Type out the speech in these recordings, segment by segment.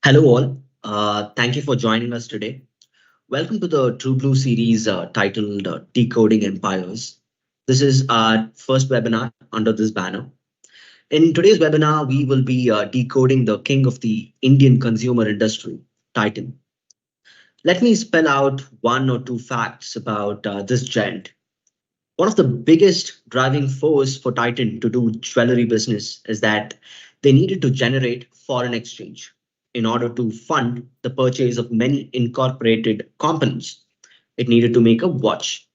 Hello, all. Thank you for joining us today. Welcome to the TRUBLU series titled Decoding Empires. This is our first webinar under this banner. In today's webinar, we will be decoding the king of the Indian consumer industry, Titan. Let me spell out one or two facts about this giant. One of the biggest driving force for Titan to do jewelry business is that they needed to generate foreign exchange in order to fund the purchase of many incorporated components. It needed to make a watch.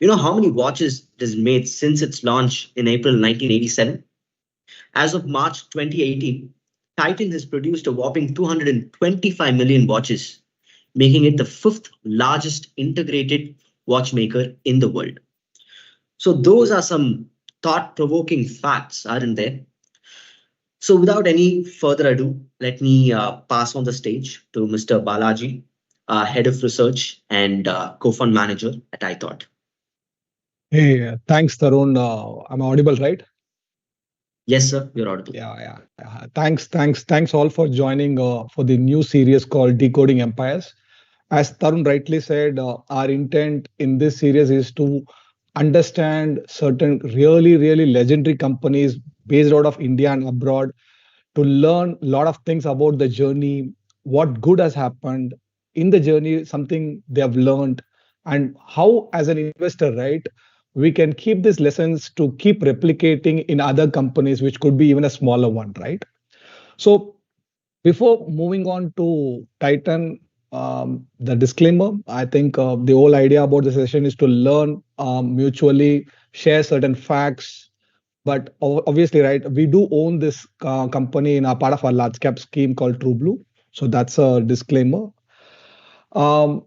You know how many watches it has made since its launch in April 1987? As of March 2018, Titan has produced a whopping 225 million watches, making it the fifth largest integrated watchmaker in the world. So those are some thought-provoking facts, aren't there? So without any further ado, let me pass on the stage to Mr. Balaji, Head of Research and Co-Fund Manager at ithought. Hey, thanks, Tarun. I'm audible, right? Yes, sir, you're audible. Yeah. Thanks all for joining for the new series called Decoding Empires. As Tarun rightly said, our intent in this series is to understand certain really legendary companies based out of India and abroad, to learn a lot of things about the journey, what good has happened in the journey, something they have learned, and how, as an investor, right, we can keep these lessons to keep replicating in other companies, which could be even a smaller one, right? So before moving on to Titan, the disclaimer, I think the whole idea about the session is to learn mutually, share certain facts. But obviously, right, we do own this company in a part of our large cap scheme called TRUBLU. So that's a disclaimer. Um,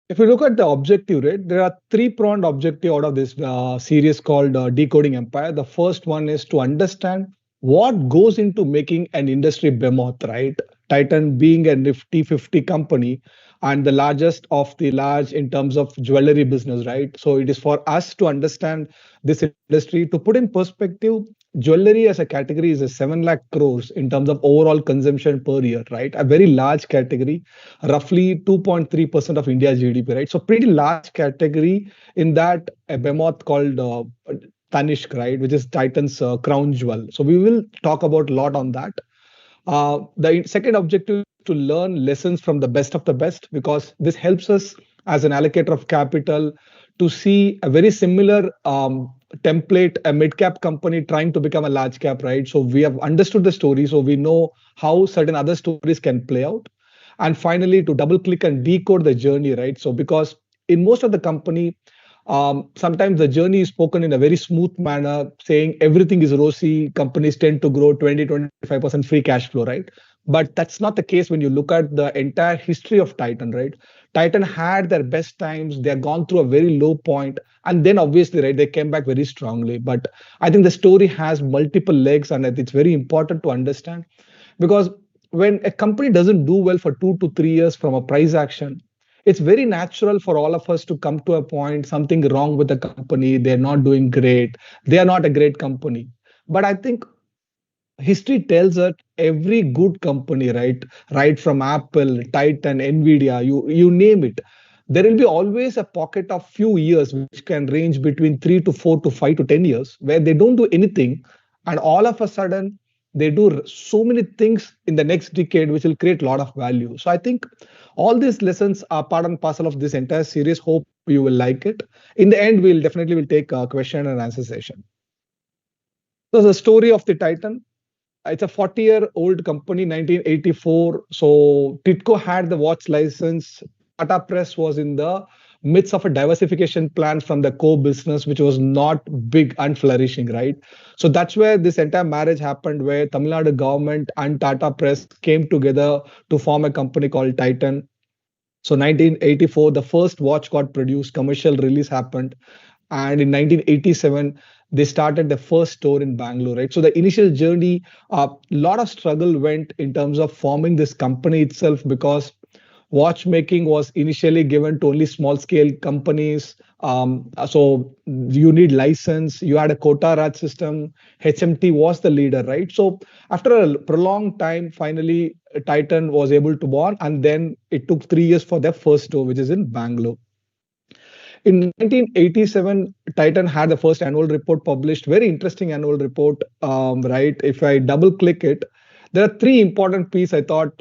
if you look at the objective, right, there are three-pronged objective out of this series called Decoding Empire. The first one is to understand what goes into making an industry behemoth, right? Titan being a Nifty 50 company and the largest of the large in terms of jewelry business, right? So it is for us to understand this industry. To put in perspective, jewelry as a category is a 7 lakh crores in terms of overall consumption per year, right? A very large category, roughly 2.3% of India's GDP, right? So pretty large category. In that, a behemoth called Tanishq, right, which is Titan's crown jewel. So we will talk about a lot on that. The second objective is to learn lessons from the best of the best, because this helps us as an allocator of capital to see a very similar template, a mid-cap company trying to become a large cap, right? So we have understood the story, so we know how certain other stories can play out. And finally, to double click and decode the journey, right? So because in most of the company, sometimes the journey is spoken in a very smooth manner, saying everything is rosy, companies tend to grow 20-25% free cash flow, right? But that's not the case when you look at the entire history of Titan, right? Titan had their best times, they have gone through a very low point, and then obviously, right, they came back very strongly. But I think the story has multiple legs, and it's very important to understand, because when a company doesn't do well for 2 to 3 years from a price action, it's very natural for all of us to come to a point, something wrong with the company, they're not doing great, they are not a great company. But I think history tells that every good company, right from Apple, Titan, Nvidia, you name it, there will be always a pocket of few years which can range between 3 to 4 to 5 to 10 years where they don't do anything, and all of a sudden they do so many things in the next decade which will create a lot of value. So I think all these lessons are part and parcel of this entire series. Hope you will like it. In the end, we'll definitely will take a question and answer session. So the story of the Titan, it's a 40-year-old company, 1984. So Titco had the watch license. Tata Press was in the midst of a diversification plan from the core business, which was not big and flourishing, right? So that's where this entire marriage happened, where Tamil Nadu government and Tata Press came together to form a company called Titan. So 1984, the first watch got produced, commercial release happened. And in 1987, they started the first store in Bangalore, right? So the initial journey, a lot of struggle went in terms of forming this company itself, because Watchmaking was initially given to only small scale companies. So you need license. You had a quota raj system. HMT was the leader, right? So after a prolonged time, finally Titan was able to born, and then it took 3 years for their first store, which is in Bangalore. In 1987, Titan had the first annual report published. Very interesting annual report, right? If I double click it, there are three important pieces I thought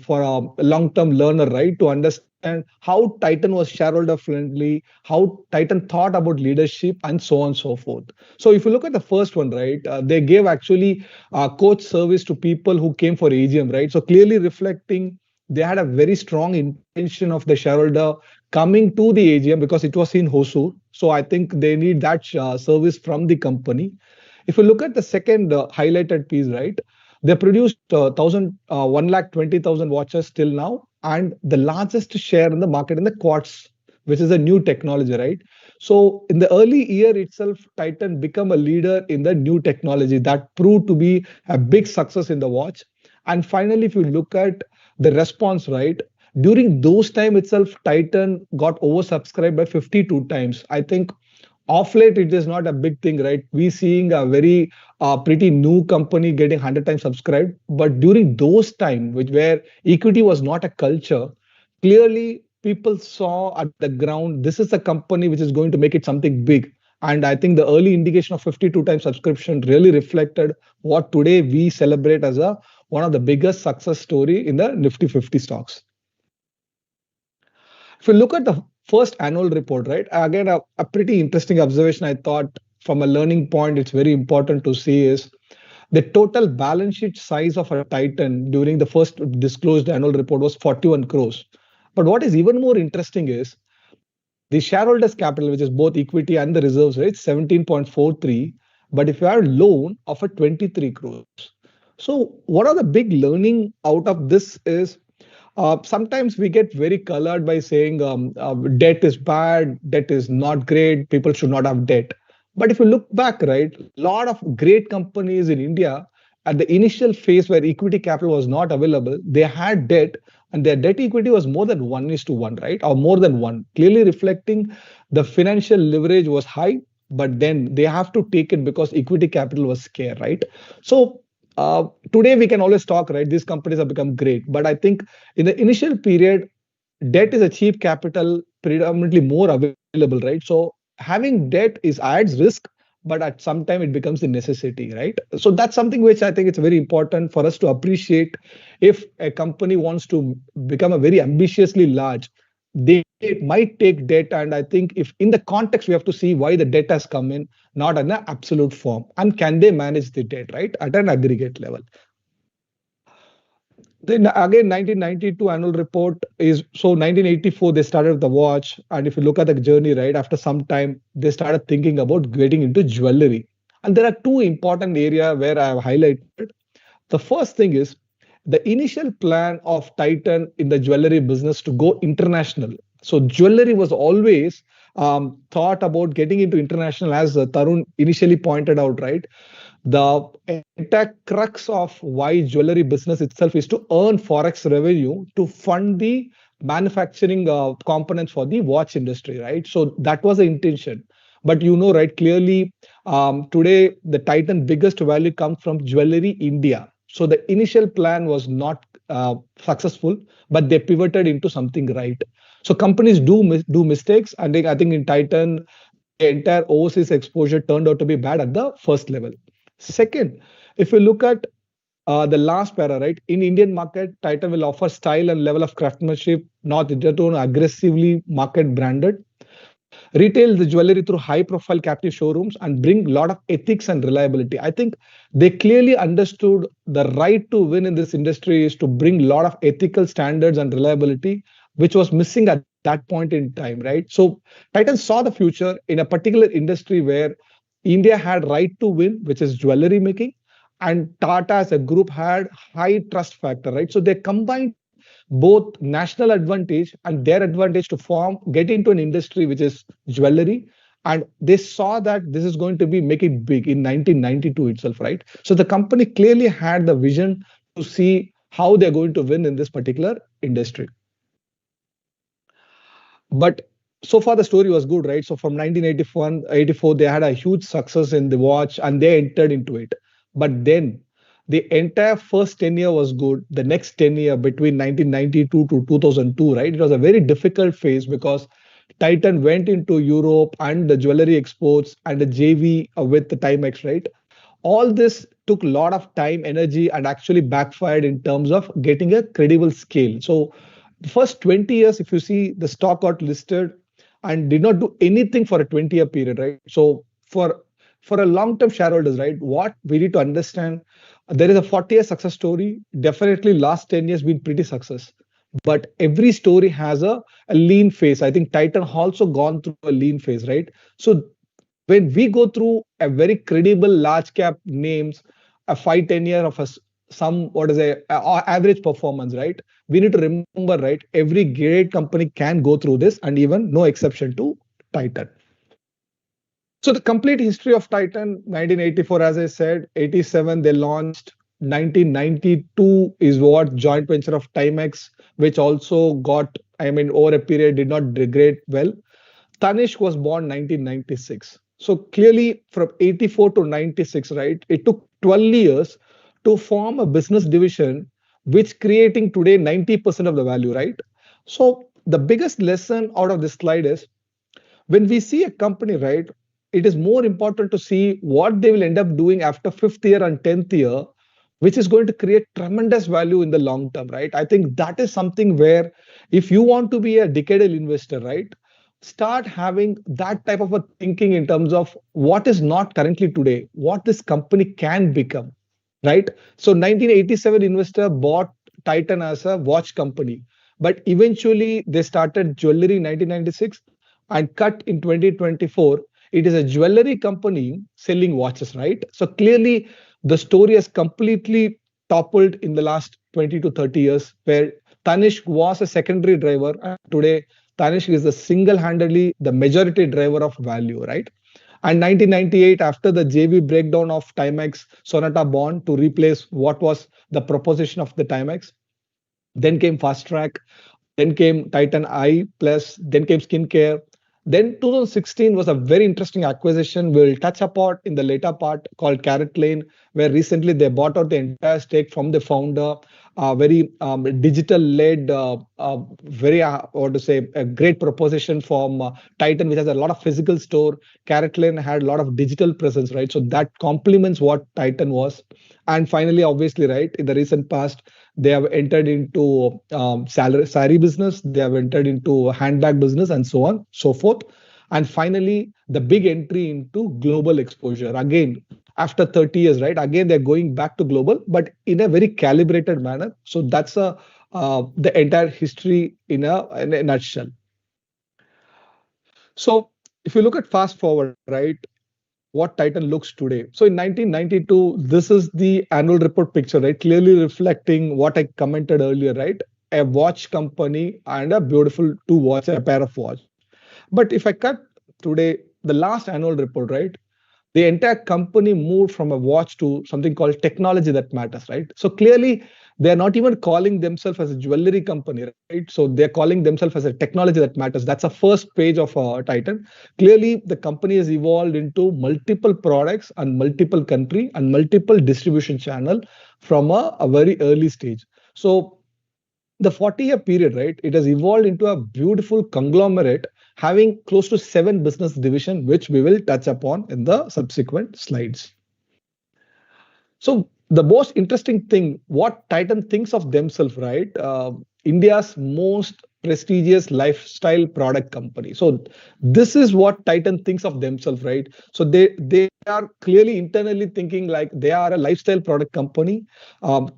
for a long-term learner, right, to understand how Titan was shareholder friendly, how Titan thought about leadership, and so on and so forth. So if you look at the first one, right, they gave actually coach service to people who came for AGM, right? So clearly reflecting they had a very strong intention of the shareholder coming to the AGM because it was in Hosur. So I think they need that service from the company. If you look at the second highlighted piece, right, they produced 1,20,000 watches till now, and the largest share in the market in the quartz, which is a new technology, right? So in the early year itself, Titan became a leader in the new technology that proved to be a big success in the watch. And finally, if you look at the response, right, during those time itself, Titan got oversubscribed by 52 times. I think off late it is not a big thing, right? We seeing a very pretty new company getting 100 times subscribed, but during those time which where equity was not a culture, clearly people saw at the ground this is a company which is going to make it something big. And I think the early indication of 52 times subscription really reflected what today we celebrate as a one of the biggest success story in the Nifty 50 stocks. If you look at the first annual report, right, again, a pretty interesting observation I thought from a learning point, it's very important to see is the total balance sheet size of a Titan during the first disclosed annual report was 41 crores. But what is even more interesting is the shareholders' capital, which is both equity and the reserves, right, 17.43. But if you have a loan of a 23 crores. So what are the big learning out of this is sometimes we get very colored by saying debt is bad, debt is not great, people should not have debt. But if you look back, right, a lot of great companies in India at the initial phase where equity capital was not available, they had debt and their debt equity was more than 1:1, right? Or more than one, clearly reflecting the financial leverage was high, but then they have to take it because equity capital was scarce, right? So today we can always talk, right? These companies have become great, but I think in the initial period, debt is a cheap capital, predominantly more available, right? So having debt is adds risk, but at some time it becomes a necessity, right? So that's something which I think it's very important for us to appreciate. If a company wants to become a very ambitiously large, they might take debt, and I think if in the context we have to see why the debt has come in, not in an absolute form, and can they manage the debt, right, at an aggregate level. Then again, 1992 annual report is so 1984 they started the watch, and if you look at the journey, right, after some time they started thinking about getting into jewelry, and there are two important areas where I have highlighted. The first thing is the initial plan of Titan in the jewelry business to go international. So jewelry was always thought about getting into international, as Tarun initially pointed out, right? The entire crux of why jewelry business itself is to earn forex revenue to fund the manufacturing components for the watch industry, right? So that was the intention. But you know, right, clearly today the Titan biggest value comes from Jewellery India. So the initial plan was not successful, but they pivoted into something right. So companies do mistakes, and I think in Titan, the entire overseas exposure turned out to be bad at the first level. Second, if you look at the last para, right, in Indian market, Titan will offer style and level of craftsmanship, not to aggressively market branded, retail the jewelry through high profile captive showrooms, and bring a lot of ethics and reliability. I think they clearly understood the right to win in this industry is to bring a lot of ethical standards and reliability, which was missing at that point in time, right? So Titan saw the future in a particular industry where India had right to win, which is jewelry making, and Tata as a group had high trust factor, right? So they combined both national advantage and their advantage to form get into an industry which is jewelry, and they saw that this is going to be make it big in 1992 itself, right? So the company clearly had the vision to see how they're going to win in this particular industry. But so far the story was good, right? So from 1981, 84, they had a huge success in the watch and they entered into it. But then the entire first 10 year was good. The next 10 year between 1992 to 2002, right? It was a very difficult phase because Titan went into Europe and the jewelry exports and the JV with the Timex, right? All this took a lot of time, energy, and actually backfired in terms of getting a credible scale. So the first 20 years, if you see, the stock got listed and did not do anything for a 20-year period, right? So for a long-term shareholders, right, what we need to understand, there is a 40-year success story. Definitely last 10 years been pretty success. But every story has a lean phase. I think Titan also gone through a lean phase, right? So when we go through a very credible large cap names, a 5-10 year of some what is a average performance, right? We need to remember, right? Every great company can go through this, and even no exception to Titan. So the complete history of Titan, 1984, as I said, 87 they launched. 1992 is what joint venture of Timex, which also got, I mean, over a period did not degrade well. Tanishq was born 1996. So clearly from 84 to 96, right? It took 12 years to form a business division, which creating today 90% of the value, right? So the biggest lesson out of this slide is when we see a company, right, it is more important to see what they will end up doing after fifth year and 10th year, which is going to create tremendous value in the long term, right? I think that is something where if you want to be a decadal investor, right, start having that type of a thinking in terms of what is not currently today, what this company can become, right? So 1987 investor bought Titan as a watch company, but eventually they started jewelry in 1996 and cut in 2024. It is a jewelry company selling watches, right? So clearly the story has completely toppled in the last 20 to 30 years, where Tanishq was a secondary driver, and today Tanishq is the single-handedly the majority driver of value, right? And 1998, after the JV breakdown of Timex, Sonata Bond to replace what was the proposition of the Timex, then came Fast Track, then came Titan Eye Plus, then came Skincare. Then 2016 was a very interesting acquisition we'll touch upon in the later part called Caratlane, where recently they bought out the entire stake from the founder. Very digital-led, very what to say, a great proposition from Titan, which has a lot of physical store. Caratlane had a lot of digital presence, right? So that complements what Titan was. And finally, obviously, right, in the recent past, they have entered into sari business, they have entered into handbag business, and so on, so forth. And finally, the big entry into global exposure. Again, after 30 years, right? Again, they're going back to global, but in a very calibrated manner. So that's the entire history in a nutshell. So if you look at fast forward, right? What Titan looks today. So in 1992, this is the annual report picture, right? Clearly reflecting what I commented earlier, right? A watch company and a beautiful a pair of watch. But if I cut today, the last annual report, right? The entire company moved from a watch to something called technology that matters, right? So clearly, they're not even calling themselves as a jewelry company, right? So they're calling themselves as a technology that matters. That's the first page of Titan. Clearly, the company has evolved into multiple products and multiple country and multiple distribution channel from a very early stage. So the 40-year period, right, it has evolved into a beautiful conglomerate having close to 7 business division, which we will touch upon in the subsequent slides. So the most interesting thing, what Titan thinks of themselves, right? India's most prestigious lifestyle product company. So this is what Titan thinks of themselves, right? So they are clearly internally thinking like they are a lifestyle product company,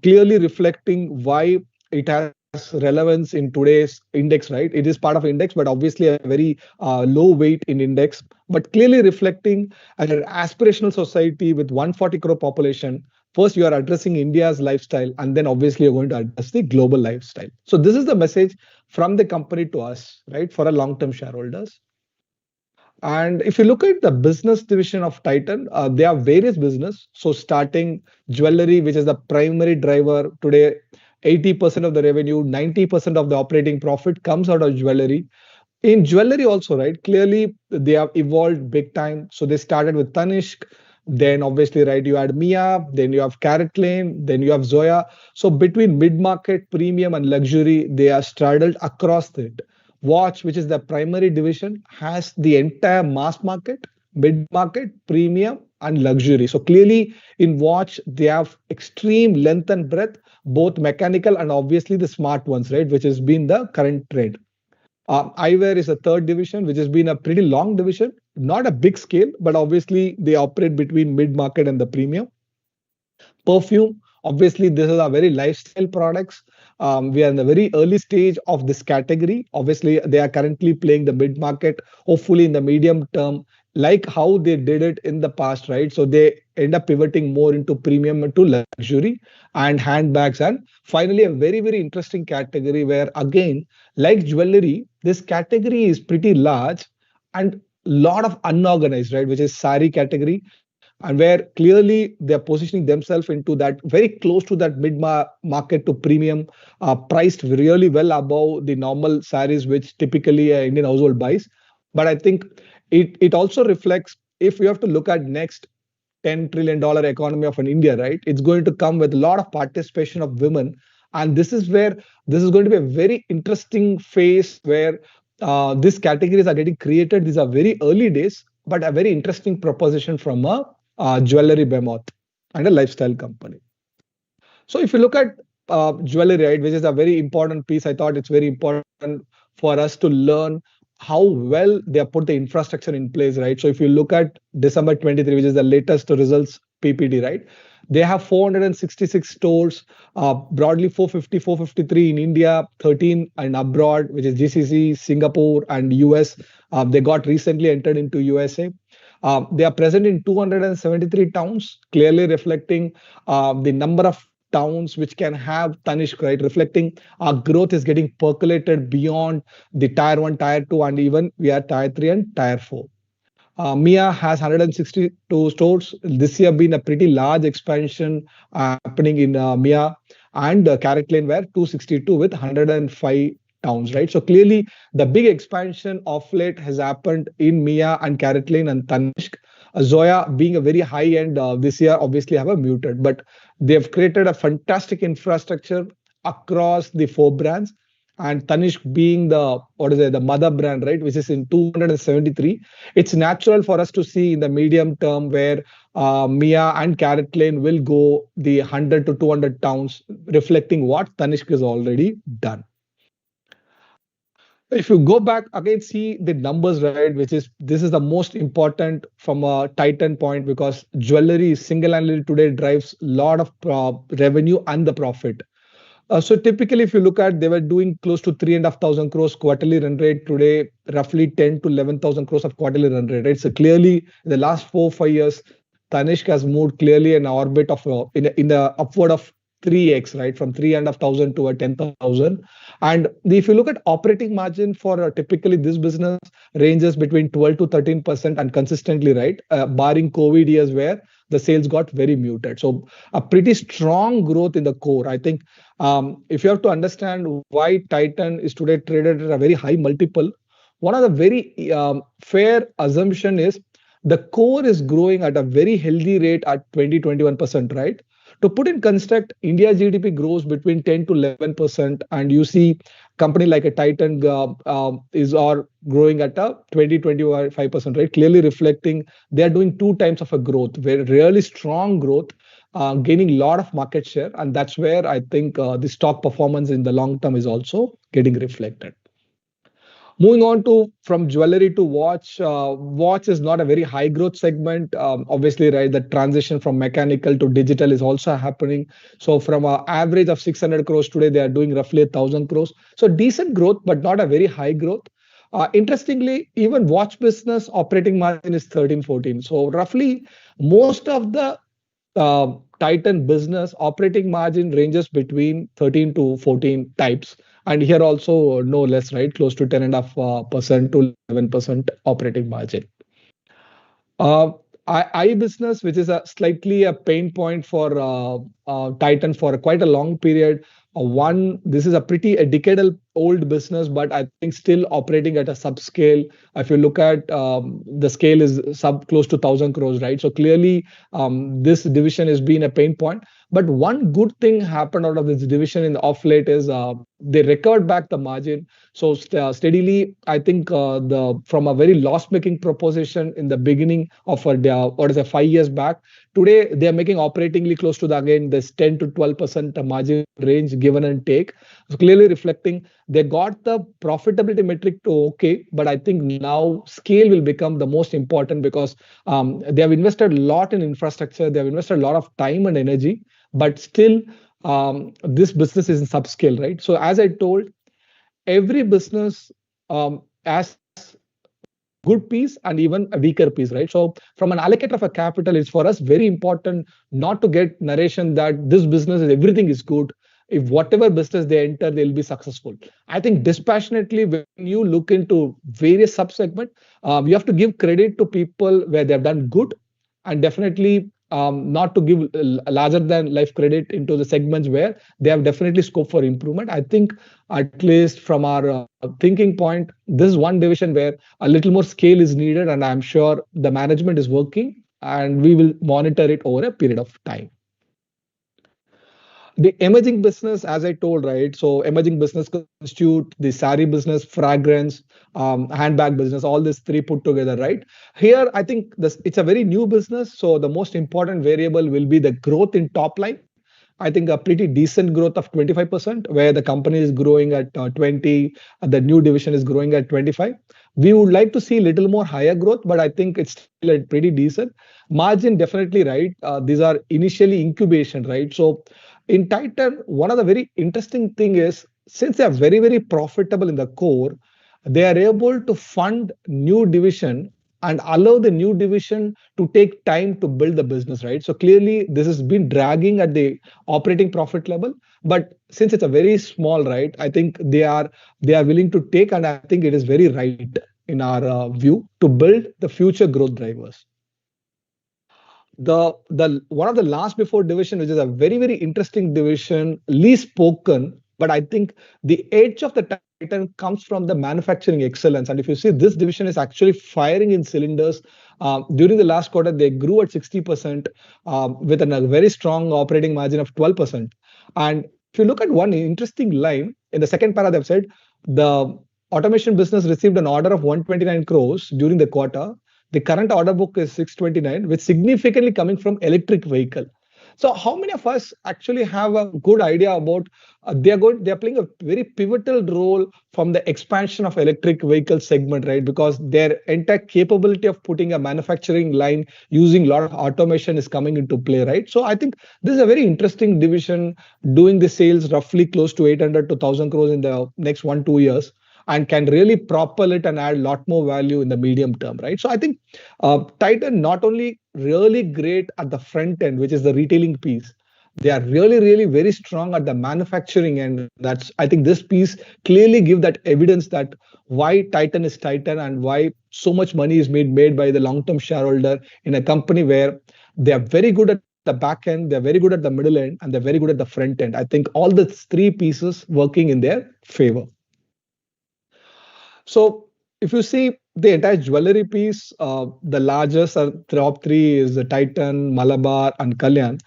clearly reflecting why it has relevance in today's index, right? It is part of index, but obviously a very low weight in index, but clearly reflecting an aspirational society with 140 crore population. First, you are addressing India's lifestyle, and then obviously you're going to address the global lifestyle. So this is the message from the company to us, right, for a long-term shareholders. And if you look at the business division of Titan, there are various business. So starting jewelry, which is the primary driver today, 80% of the revenue, 90% of the operating profit comes out of jewelry. In jewelry also, right? Clearly, they have evolved big time. So they started with Tanishq, then obviously, right, you had Mia, then you have Caratlane, then you have Zoya. So between mid-market, premium, and luxury, they are straddled across it. Watch, which is the primary division, has the entire mass market, mid-market, premium, and luxury. So clearly, in watch, they have extreme length and breadth, both mechanical and obviously the smart ones, right, which has been the current trend. Eyewear is a third division, which has been a pretty long division, not a big scale, but obviously they operate between mid market and the premium. Perfume, obviously, this is a very lifestyle products. We are in the very early stage of this category. Obviously, they are currently playing the mid market, hopefully in the medium term, like how they did it in the past, right? So they end up pivoting more into premium and to luxury and handbags. And finally, a very, very interesting category where, again, like jewelry, this category is pretty large and lot of unorganized, right? Which is sari category, and where clearly they're positioning themselves into that very close to that market to premium, priced really well above the normal saris which typically an Indian household buys. But I think it also reflects, if we have to look at next $10 trillion economy of an India, right? It's going to come with a lot of participation of women. And this is where this is going to be a very interesting phase where these categories are getting created. These are very early days, but a very interesting proposition from a jewelry behemoth and a lifestyle company. So if you look at jewelry, right, which is a very important piece, I thought it's very important for us to learn how well they have put the infrastructure in place, right? So if you look at December 23, which is the latest results PPT, right? They have 466 stores, broadly 453 in India, 13 and abroad, which is GCC, Singapore, and US. They got recently entered into USA. They are present in 273 towns, clearly reflecting the number of towns which can have Tanishq, right? Reflecting our growth is getting percolated beyond the tier 1, tier 2, and even we are tier 3 and tier 4. Mia has 162 stores. This year been a pretty large expansion happening in Mia, and Caratlane were 262 with 105 towns, right? So clearly the big expansion of late has happened in Mia and Caratlane and Tanishq. Zoya being a very high end this year obviously have a muted, but they have created a fantastic infrastructure across the four brands. And Tanishq being the what is it, the mother brand, right, which is in 273. It's natural for us to see in the medium term where Mia and Caratlane will go the 100 to 200 towns, reflecting what Tanishq has already done. If you go back again, see the numbers, right, which is this is the most important from a Titan point, because jewelry single-handedly today drives a lot of revenue and the profit. So typically, if you look at, they were doing close to 3,500 crores quarterly run rate. Today, roughly 10 to 11,000 crores of quarterly run rate. Right. So clearly, in the last 4 5 years, Tanishq has moved clearly in orbit of in the upward of 3x, right, from 3,500 to a 10,000. And if you look at operating margin for typically this business ranges between 12 to 13% and consistently, right, barring COVID years where the sales got very muted. So a pretty strong growth in the core. I think if you have to understand why Titan is today traded at a very high multiple, one of the very fair assumption is the core is growing at a very healthy rate at 20-21%, right? To put in construct, India GDP grows between 10 to 11%, and you see company like a Titan is or growing at a 20-25%, right? Clearly reflecting they are doing two times of a growth, very really strong growth, gaining a lot of market share, and that's where I think the stock performance in the long term is also getting reflected. Moving on to from jewelry to watch, watch is not a very high growth segment. Obviously, right, the transition from mechanical to digital is also happening. So from an average of 600 crores today, they are doing roughly 1,000 crores. So decent growth, but not a very high growth. Interestingly, even watch business operating margin is 13-14. So roughly most of the Titan business operating margin ranges between 13 to 14 types. And here also no less, right? Close to 10.5% to 11% operating margin. I business, which is a slightly a pain point for Titan for quite a long period. This is a decadal old business, but I think still operating at a subscale. If you look at the scale is sub close to 1,000 crores, right? So clearly, this division has been a pain point. But one good thing happened out of this division in the off late is they recovered back the margin. So steadily, I think the from a very loss-making proposition in the beginning of what is it, 5 years back, today they are making operatingly close to the again this 10 to 12% margin range given and take. So clearly reflecting they got the profitability metric to okay, but I think now scale will become the most important because they have invested a lot in infrastructure, they have invested a lot of time and energy, but still this business is in subscale, right? So as I told, every business has good piece and even a weaker piece, right? So from an allocator of a capital, it's for us very important not to get narration that this business is everything is good. If whatever business they enter, they'll be successful. I think dispassionately, when you look into various subsegment, you have to give credit to people where they've done good, and definitely not to give larger than life credit into the segments where they have definitely scope for improvement. I think at least from our thinking point, this is one division where a little more scale is needed, and I'm sure the management is working, and we will monitor it over a period of time. The emerging business, as I told, right? So emerging business constitute the sari business, fragrance, handbag business, all these three put together, right? Here, I think it's a very new business. So the most important variable will be the growth in top line. I think a pretty decent growth of 25%, where the company is growing at 20, the new division is growing at 25. We would like to see a little more higher growth, but I think it's still at pretty decent. Margin, definitely, right? These are initially incubation, right? So in Titan, one of the very interesting thing is since they are very, very profitable in the core, they are able to fund new division and allow the new division to take time to build the business, right? So clearly, this has been dragging at the operating profit level, but since it's a very small, right, I think they are willing to take, and I think it is very right in our view to build the future growth drivers. The one of the last before division, which is a very, very interesting division, least spoken, but I think the edge of the Titan comes from the manufacturing excellence. And if you see, this division is actually firing in cylinders. During the last quarter, they grew at 60% with a very strong operating margin of 12%. And if you look at one interesting line in the second para, they've said the automation business received an order of 129 crores during the quarter. The current order book is 629, which significantly coming from electric vehicle. So how many of us actually have a good idea about they are playing a very pivotal role from the expansion of electric vehicle segment, right? Because their entire capability of putting a manufacturing line using a lot of automation is coming into play, right? So I think this is a very interesting division doing the sales roughly close to 800 to 1,000 crores in the next 1-2 years, and can really propel it and add a lot more value in the medium term, right? So I think Titan not only really great at the front end, which is the retailing piece, they are really, really very strong at the manufacturing end. That's I think this piece clearly give that evidence that why Titan is Titan and why so much money is made by the long-term shareholder in a company where they are very good at the back end, they're very good at the middle end, and they're very good at the front end. I think all the three pieces working in their favor. So if you see the entire jewelry piece, the largest top three is the Titan, Malabar, and Kalyan.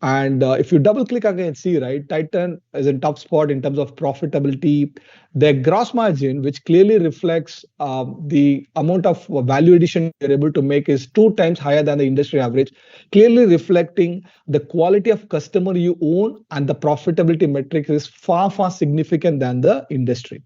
And if you double click again, see, right, Titan is in top spot in terms of profitability. Their gross margin, which clearly reflects the amount of value addition you're able to make, is 2 times higher than the industry average, clearly reflecting the quality of customer you own, and the profitability metric is far, far significant than the industry.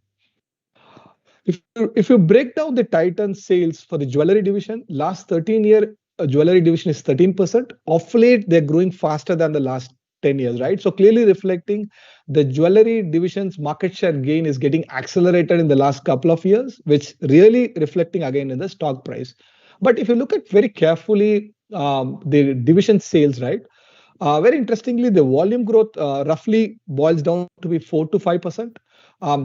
If you break down the Titan sales for the jewelry division, last 13-year jewelry division is 13%. Of late, they're growing faster than the last 10 years, right? So clearly reflecting the jewelry division's market share gain is getting accelerated in the last couple of years, which really reflecting again in the stock price. But if you look at very carefully the division sales, right? Very interestingly, the volume growth roughly boils down to be 4 to 5%.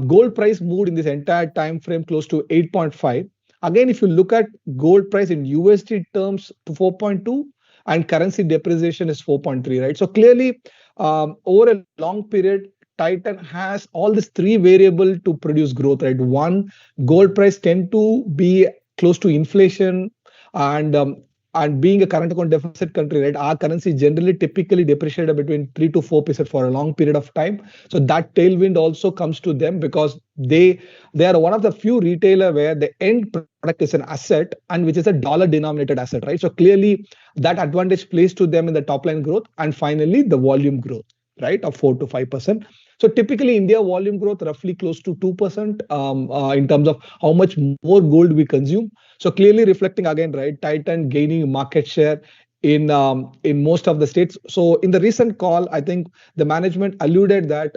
Gold price moved in this entire time frame close to 8.5. Again, if you look at gold price in USD terms to 4.2, and currency depreciation is 4.3, right? So clearly, over a long period, Titan has all these three variable to produce growth, right? One, gold price tend to be close to inflation, and being a current account deficit country, right? Our currency generally typically depreciated between 3 to 4% for a long period of time. So that tailwind also comes to them because they are one of the few retailer where the end product is an asset and which is a dollar denominated asset, right? So clearly that advantage plays to them in the top line growth, and finally the volume growth, right, of 4 to 5%. So typically India volume growth roughly close to 2% in terms of how much more gold we consume. So clearly reflecting again, right, Titan gaining market share in most of the states. So in the recent call, I think the management alluded that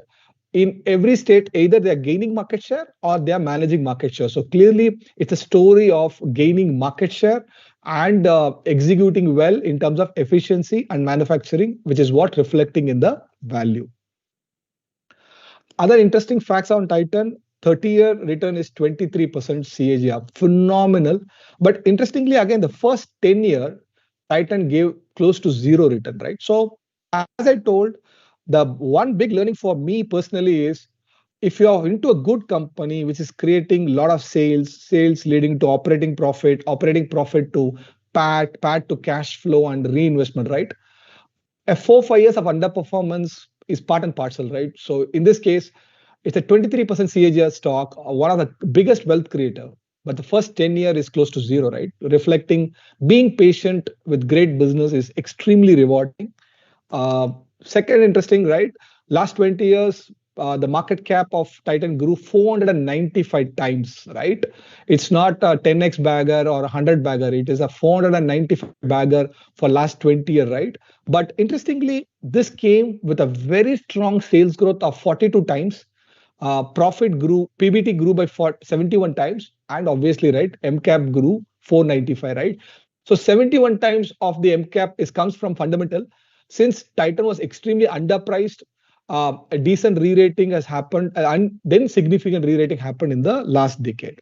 in every state, either they are gaining market share or they are managing market share. So clearly, it's a story of gaining market share and executing well in terms of efficiency and manufacturing, which is what reflecting in the value. Other interesting facts on Titan: 30-year return is 23% CAGR, phenomenal. But interestingly, again, the first 10-year, Titan gave close to zero return, right? So as I told, the one big learning for me personally is if you are into a good company which is creating a lot of sales leading to operating profit to PAT to cash flow and reinvestment, right? A 4 5 years of underperformance is part and parcel, right? So in this case, it's a 23% CAGR stock, one of the biggest wealth creator. But the first 10-year is close to zero, right? Reflecting being patient with great business is extremely rewarding. Uh, Second interesting, right? Last 20 years, the market cap of Titan grew 495 times, right? It's not a 10x bagger or a 100 bagger. It is a 495 bagger for last 20 years, right? But interestingly, this came with a very strong sales growth of 42 times. Profit grew, PBT grew by 71 times, and obviously, right, MCAP grew 495, right? So 71 times of the MCAP is comes from fundamental. Since Titan was extremely underpriced, a decent re-rating has happened, and then significant re-rating happened in the last decade.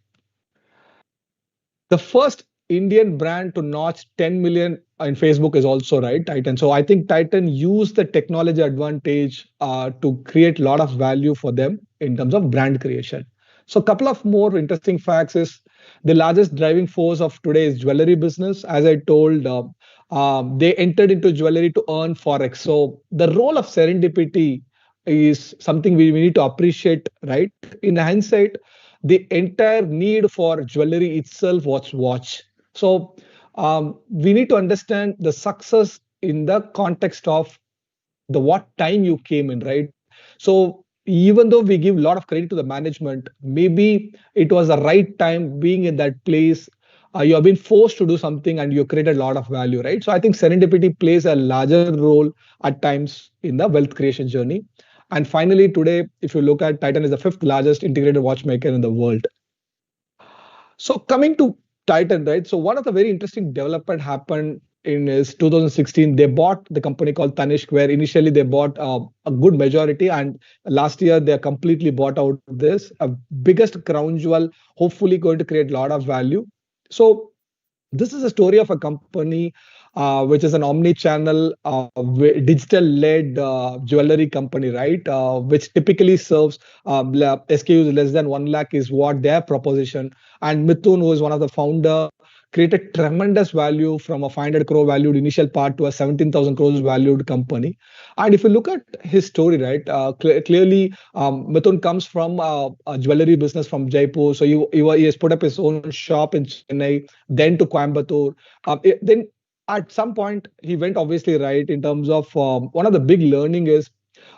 The first Indian brand to notch 10 million in Facebook is also, right, Titan. So I think Titan used the technology advantage to create a lot of value for them in terms of brand creation. So a couple of more interesting facts is the largest driving force of today's jewelry business. As I told, they entered into jewelry to earn forex. So the role of serendipity is something we need to appreciate, right? In hindsight, the entire need for jewelry itself was watch. So we need to understand the success in the context of the what time you came in, right? So even though we give a lot of credit to the management, maybe it was the right time being in that place. You have been forced to do something and you created a lot of value, right? So I think serendipity plays a larger role at times in the wealth creation journey. And finally, today, if you look at Titan is the fifth largest integrated watchmaker in the world. So coming to Titan, right? So one of the very interesting development happened in is 2016. They bought the company called Tanishq, where initially they bought a good majority, and last year they completely bought out this a biggest crown jewel, hopefully going to create a lot of value. So this is a story of a company which is an omni-channel digital-led jewelry company, right? Which typically serves SKUs less than 1 lakh is what their proposition. And Mithun, who is one of the founder, created tremendous value from a 500 crore valued initial part to a 17,000 crores valued company. And if you look at his story, right, clearly Mithun comes from a jewelry business from Jaipur. So he has put up his own shop in Chennai, then to Coimbatore. Then at some point, he went obviously right in terms of one of the big learning is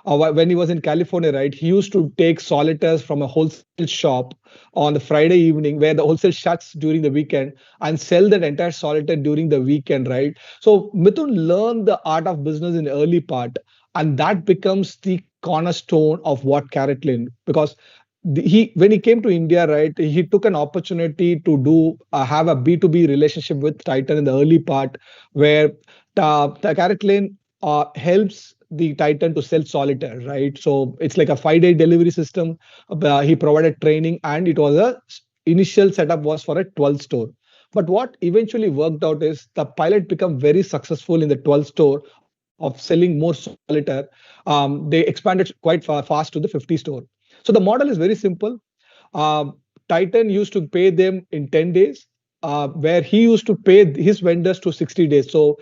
when he was in California, right, he used to take solitaires from a wholesale shop on the Friday evening where the wholesale shuts during the weekend and sell that entire solitaire during the weekend, right? So Mithun learned the art of business in the early part, and that becomes the cornerstone of what Caratlane, because he when he came to India, right, he took an opportunity to do have a B2B relationship with Titan in the early part, where the Caratlane helps the Titan to sell solitaire, right? So it's like a 5-day delivery system. He provided training, and it was a initial setup was for a 12 store. But what eventually worked out is the pilot became very successful in the 12 store of selling more solitaire, they expanded quite fast to the 50 store. So the model is very simple. uh, Titan used to pay them in 10 days, where he used to pay his vendors to 60 days. So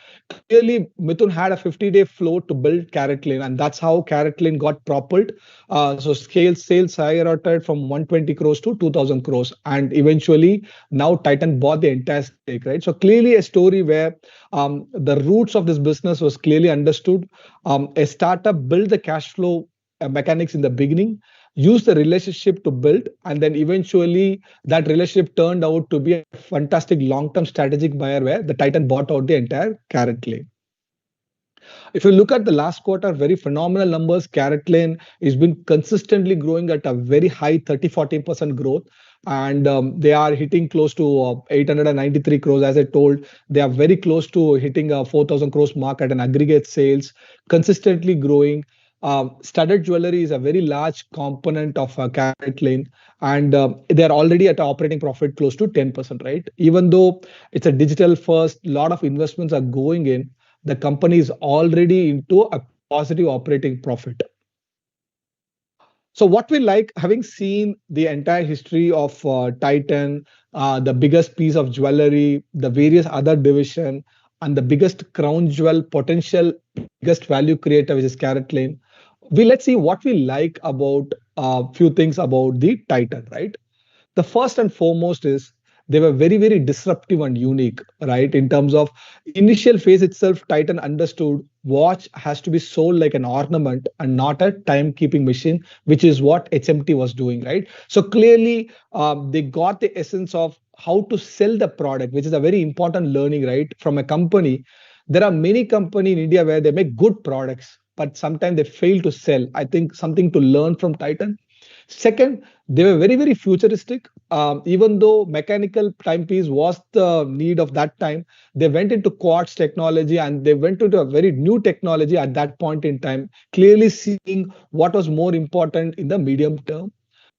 clearly, Mithun had a 50-day flow to build Caratlane, and that's how Caratlane got propelled. So sales skyrocketed from 120 crores to 2,000 crores, and eventually now Titan bought the entire stake, right? So clearly, a story where the roots of this business was clearly understood. A startup built the cash flow mechanics in the beginning, use the relationship to build, and then eventually that relationship turned out to be a fantastic long-term strategic buyer where the Titan bought out the entire Caratlane. If you look at the last quarter, very phenomenal numbers. Caratlane has been consistently growing at a very high 30-40% growth. And they are hitting close to 893 crores. As I told, they are very close to hitting a 4,000 crores mark at an aggregate sales, consistently growing. Studded jewelry is a very large component of Caratlane, and they're already at an operating profit close to 10%, right? Even though it's a digital first, lot of investments are going in, the company is already into a positive operating profit. So what we like, having seen the entire history of Titan, the biggest piece of jewelry, the various other division, and the biggest crown jewel potential, biggest value creator, which is Caratlane, let's see what we like about a few things about the Titan, right? The first and foremost is they were very, very disruptive and unique, right? In terms of initial phase itself, Titan understood watch has to be sold like an ornament and not a timekeeping machine, which is what HMT was doing, right? So clearly, they got the essence of how to sell the product, which is a very important learning, right? From a company, there are many companies in India where they make good products, but sometimes they fail to sell. I think something to learn from Titan. Second, they were very, very futuristic. Even though mechanical timepiece was the need of that time, they went into quartz technology and they went into a very new technology at that point in time, clearly seeing what was more important in the medium term.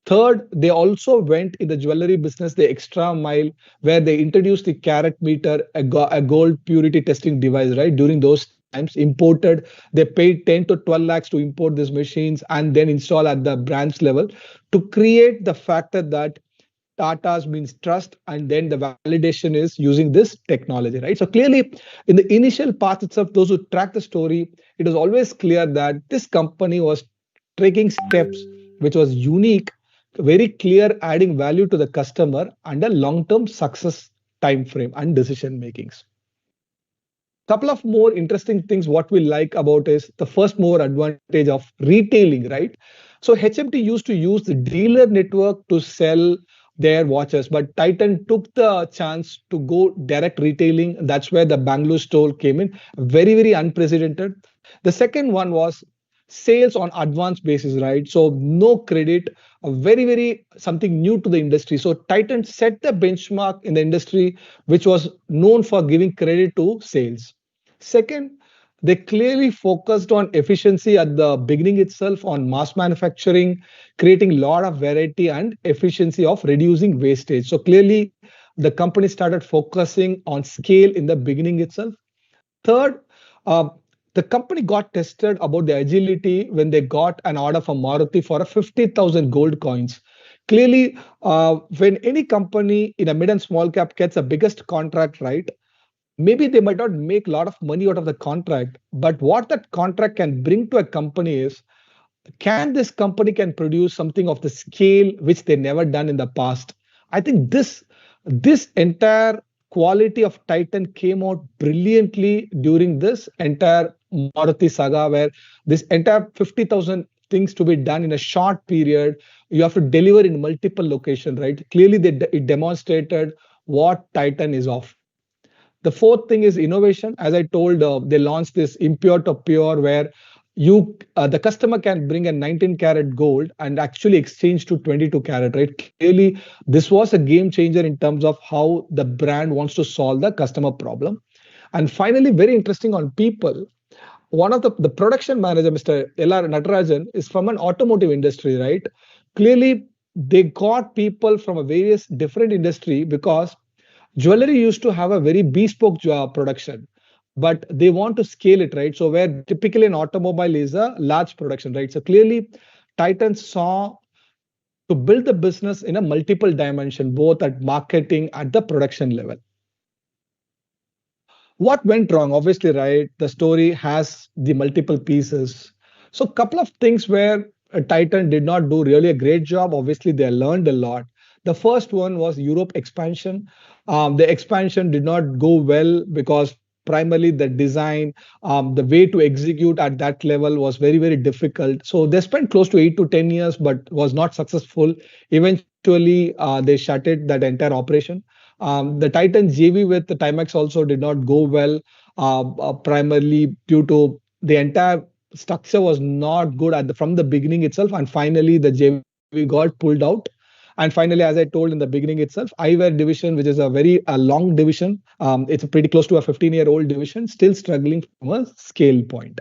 Third, they also went in the jewelry business the extra mile where they introduced the carat meter, a gold purity testing device, right? During those times, imported, they paid 10 to 12 lakhs to import these machines and then install at the branch level to create the factor that Tata's means trust, and then the validation is using this technology, right? So clearly, in the initial path itself, those who track the story, it was always clear that this company was taking steps which was unique, very clear, adding value to the customer and a long-term success time frame and decision makings. Couple of more interesting things what we like about is the first mover advantage of retailing, right? So HMT used to use the dealer network to sell their watches, but Titan took the chance to go direct retailing. That's where the Bangalore store came in, very, very unprecedented. The second one was sales on advance basis, right? So no credit, a very, very something new to the industry. So Titan set the benchmark in the industry, which was known for giving credit to sales. Second, they clearly focused on efficiency at the beginning itself on mass manufacturing, creating a lot of variety and efficiency of reducing wastage. So clearly, the company started focusing on scale in the beginning itself. Third, uh, the company got tested about the agility when they got an order from Maruti for a 50,000 gold coins. Clearly, when any company in a mid and small cap gets the biggest contract, right? Maybe they might not make a lot of money out of the contract, but what that contract can bring to a company is, can this company can produce something of the scale which they never done in the past. I think this entire quality of Titan came out brilliantly during this entire Maruti saga, where this entire 50,000 things to be done in a short period, you have to deliver in multiple locations, right? Clearly it demonstrated what Titan is of. The fourth thing is innovation. As I told, they launched this impure to pure, where the customer can bring a 19 karat gold and actually exchange to 22 karat, right? Clearly, this was a game changer in terms of how the brand wants to solve the customer problem. And finally, very interesting on people. One of the production manager, Mr. L.R. Natarajan, is from an automotive industry, right? Clearly, they got people from a various different industry because jewelry used to have a very bespoke production. but they want to scale it, right? So where typically an automobile is a large production, right? So clearly, Titan saw to build the business in a multiple dimension, both at marketing at the production level. What went wrong? Obviously, right? The story has the multiple pieces. So a couple of things where Titan did not do really a great job. Obviously, they learned a lot. The first one was Europe expansion. The expansion did not go well because primarily the design, the way to execute at that level was very, very difficult. So they spent close to 8 to 10 years, but was not successful. Eventually, they shut it, that entire operation. The Titan JV with the Timex also did not go well, primarily due to the entire structure was not good from the beginning itself. And finally, the JV got pulled out. And finally, as I told in the beginning itself, Eyewear division, which is a long division, it's pretty close to a 15-year-old division, still struggling from a scale point.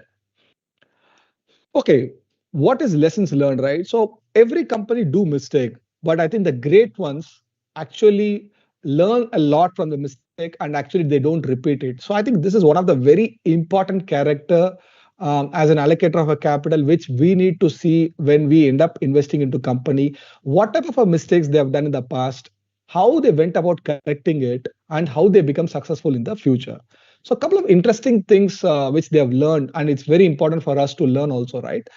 Okay, what is lessons learned, right? So every company do mistake, but I think the great ones actually learn a lot from the mistake and actually they don't repeat it. So I think this is one of the very important character as an allocator of a capital, which we need to see when we end up investing into company, what type of mistakes they have done in the past, how they went about correcting it, and how they become successful in the future. So a couple of interesting things which they have learned, and it's very important for us to learn also, right?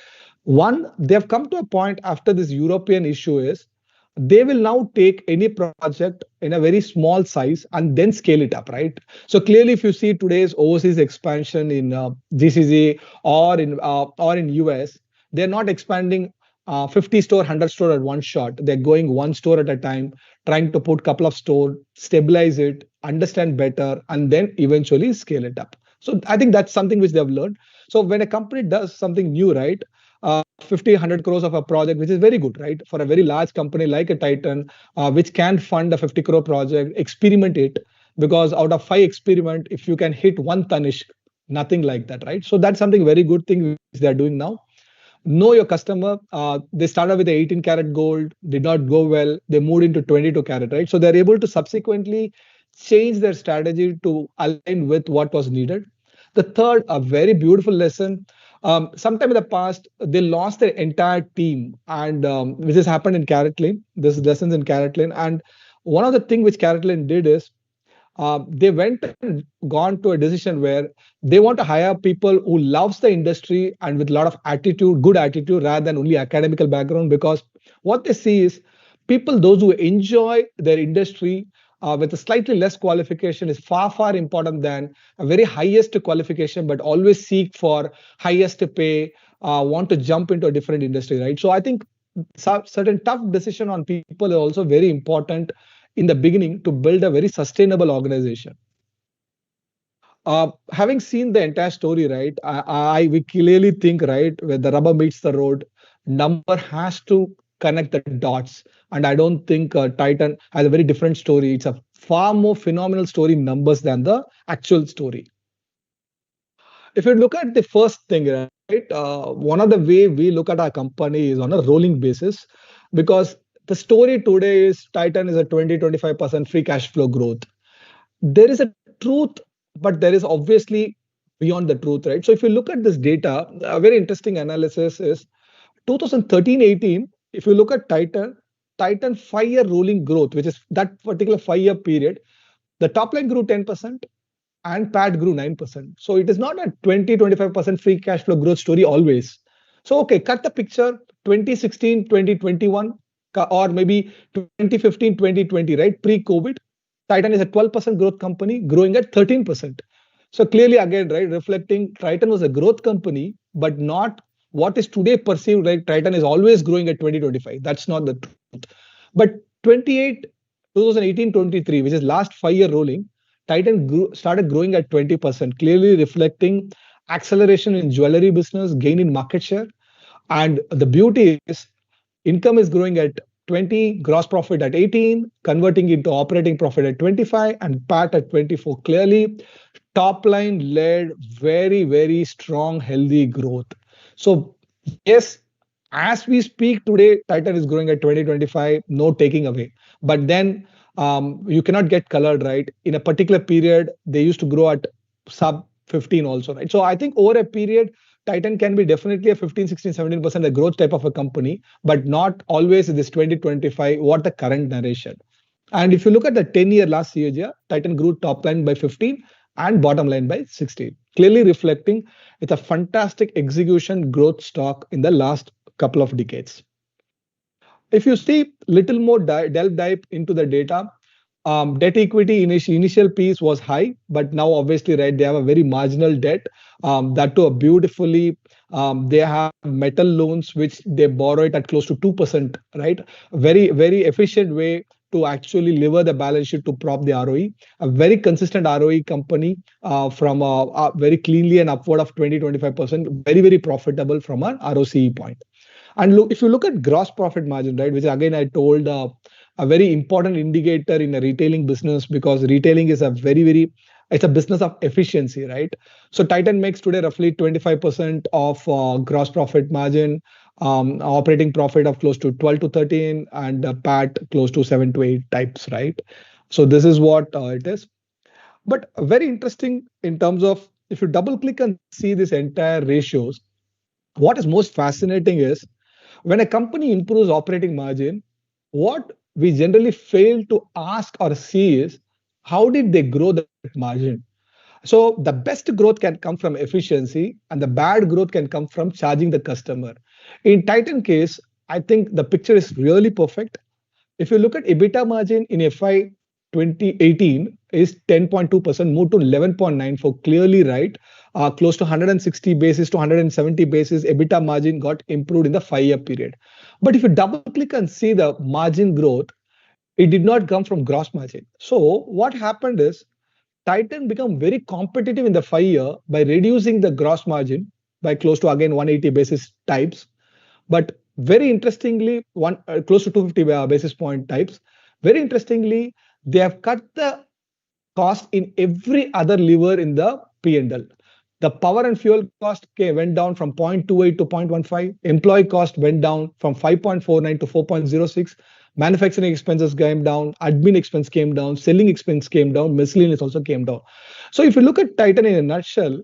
One, they have come to a point after this European issue is they will now take any project in a very small size and then scale it up, right? So clearly, if you see today's overseas expansion in GCC or in US, they're not expanding 50 store, 100 store at one shot. They're going one store at a time, trying to put couple of store, stabilize it, understand better, and then eventually scale it up. So I think that's something which they've learned. So when a company does something new, right? 50, 100 crores of a project, which is very good, right? For a very large company like a Titan, which can fund a 50 crore project, experiment it, because out of 5 experiment, if you can hit one Tanish, nothing like that, right? So that's something very good thing which they're doing now. Know your customer. They started with the 18 karat gold, did not go well. They moved into 22 karat, right? So they're able to subsequently change their strategy to align with what was needed. The third, a very beautiful lesson. Sometime in the past, they lost their entire team, and which has happened in Caratlane. This lessons in Caratlane, and one of the thing which Caratlane did is they went and gone to a decision where they want to hire people who loves the industry and with a lot of attitude, good attitude, rather than only academical background. Because what they see is people, those who enjoy their industry with a slightly less qualification is far, far important than a very highest qualification, but always seek for highest pay, want to jump into a different industry, right? So I think certain tough decision on people is also very important in the beginning to build a very sustainable organization. Having seen the entire story, right, we clearly think, right, where the rubber meets the road, number has to connect the dots. And I don't think Titan has a very different story. It's a far more phenomenal story in numbers than the actual story. If you look at the first thing, right, one of the way we look at our company is on a rolling basis, because the story today is Titan is a 20-25% free cash flow growth. There is a truth, but there is obviously beyond the truth, right? So if you look at this data, a very interesting analysis is 2013-18. If you look at Titan 5-year rolling growth, which is that particular 5-year period, the top line grew 10% and PAT grew 9%. So it is not a 20-25% free cash flow growth story always. So okay, cut the picture 2016, 2021, or maybe 2015, 2020, right? Pre-COVID, Titan is a 12% growth company growing at 13%. So clearly, again, right, reflecting Titan was a growth company, but not what is today perceived like Titan is always growing at 2025. That's not the truth. But 2018-23, which is last 5-year rolling, Titan started growing at 20%, clearly reflecting acceleration in jewelry business, gain in market share. And the beauty is income is growing at 20, gross profit at 18, converting into operating profit at 25, and PAT at 24. Clearly, top line led very, very strong, healthy growth. So yes, as we speak today, Titan is growing at 20-25, no taking away. But then you cannot get colored, right? In a particular period, they used to grow at sub 15 also, right? So I think over a period, Titan can be definitely a 15, 16, 17% a growth type of a company, but not always this 2025, what the current narration. And if you look at the 10-year last year, Titan grew top line by 15 and bottom line by 16, clearly reflecting it's a fantastic execution growth stock in the last couple of decades. If you see little more delve dive into the data, debt equity initial piece was high, but now obviously, right, they have a very marginal debt. That too, beautifully, they have metal loans which they borrow it at close to 2%, right? Very, very efficient way to actually lever the balance sheet to prop the ROE. A very consistent ROE company from very cleanly and upward of 20-25%, very, very profitable from an ROCE point. And look, if you look at gross profit margin, right, which again I told a very important indicator in a retailing business, because retailing is a it's a business of efficiency, right? So Titan makes today roughly 25% of gross profit margin, operating profit of close to 12 to 13, and PAT close to 7 to 8 types, right? So this is what it is. But very interesting in terms of if you double click and see this entire ratios, what is most fascinating is when a company improves operating margin, what we generally fail to ask or see is how did they grow that margin? So the best growth can come from efficiency and the bad growth can come from charging the customer. In Titan case, I think the picture is really perfect. If you look at EBITDA margin in FY 2018 is 10.2%, moved to 11.94, clearly right. Close to 160 basis to 170 basis EBITDA margin got improved in the 5-year period. But if you double click and see the margin growth, it did not come from gross margin. So what happened is Titan become very competitive in the 5-year by reducing the gross margin by close to again 180 basis types. But very interestingly, close to 250 basis point types. Very interestingly, they have cut the cost in every other lever in the P&L. The power and fuel cost went down from 0.28 to 0.15. Employee cost went down from 5.49 to 4.06. Manufacturing expenses came down. Admin expense came down. Selling expense came down. Miscellaneous also came down. So if you look at Titan in a nutshell,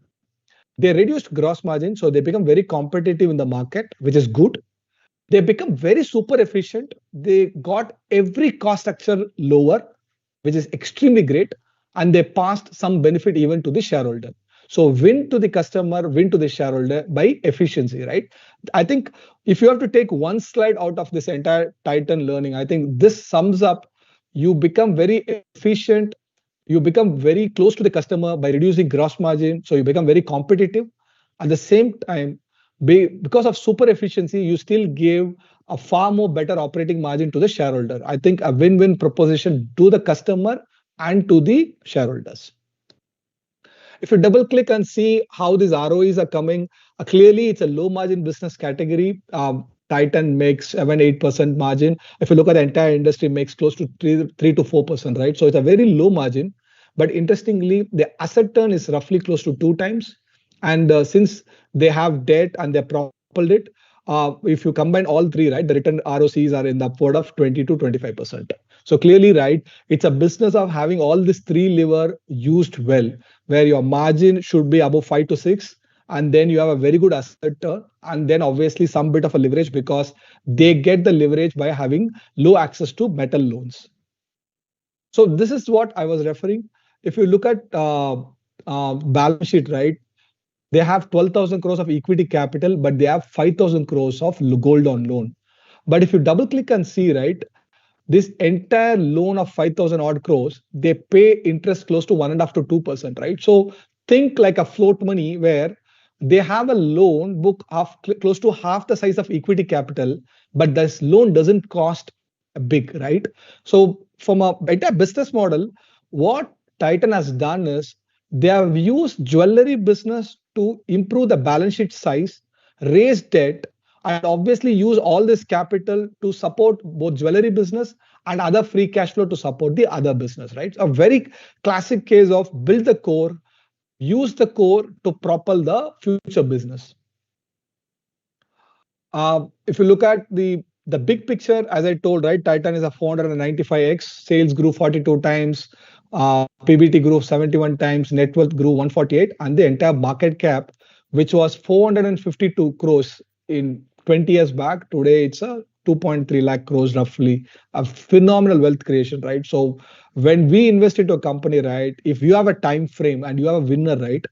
they reduced gross margin, so they become very competitive in the market, which is good. They become very super efficient. They got every cost structure lower, which is extremely great. And they passed some benefit even to the shareholder. So win to the customer, win to the shareholder by efficiency, right? I think if you have to take one slide out of this entire Titan learning, I think this sums up, you become very efficient, you become very close to the customer by reducing gross margin, so you become very competitive. At the same time, because of super efficiency, you still give a far more better operating margin to the shareholder. I think a win-win proposition to the customer and to the shareholders. If you double click and see how these ROEs are coming, clearly it's a low margin business category. Titan makes 7-8% margin. If you look at the entire industry, makes close to 3 to 4%, right? So it's a very low margin. But interestingly, the asset turn is roughly close to 2 times. And since they have debt and they propelled it, if you combine all three, right, the return ROCs are in the upward of 20 to 25%. So clearly, right, it's a business of having all these three lever used well, where your margin should be above 5 to 6, and then you have a very good asset turn, and then obviously some bit of a leverage because they get the leverage by having low access to metal loans. So this is what I was referring. If you look at balance sheet, right, they have 12,000 crores of equity capital, but they have 5,000 crores of gold on loan. But if you double click and see, right, this entire loan of 5,000 odd crores, they pay interest close to 1.5 to 2%, right? So think like a float money where they have a loan book of close to half the size of equity capital, but this loan doesn't cost big, right? So from a better business model, what Titan has done is they have used jewelry business to improve the balance sheet size, raise debt, and obviously use all this capital to support both jewelry business and other free cash flow to support the other business, right? A very classic case of build the core, use the core to propel the future business. If you look at the the big picture, as I told, right, Titan is a 495x, sales grew 42 times, PBT grew 71 times, net worth grew 148, and the entire market cap, which was 452 crores in 20 years back, today it's a 2.3 lakh crores roughly, a phenomenal wealth creation, right? So when we invest into a company, right, if you have a time frame and you have a winner, right,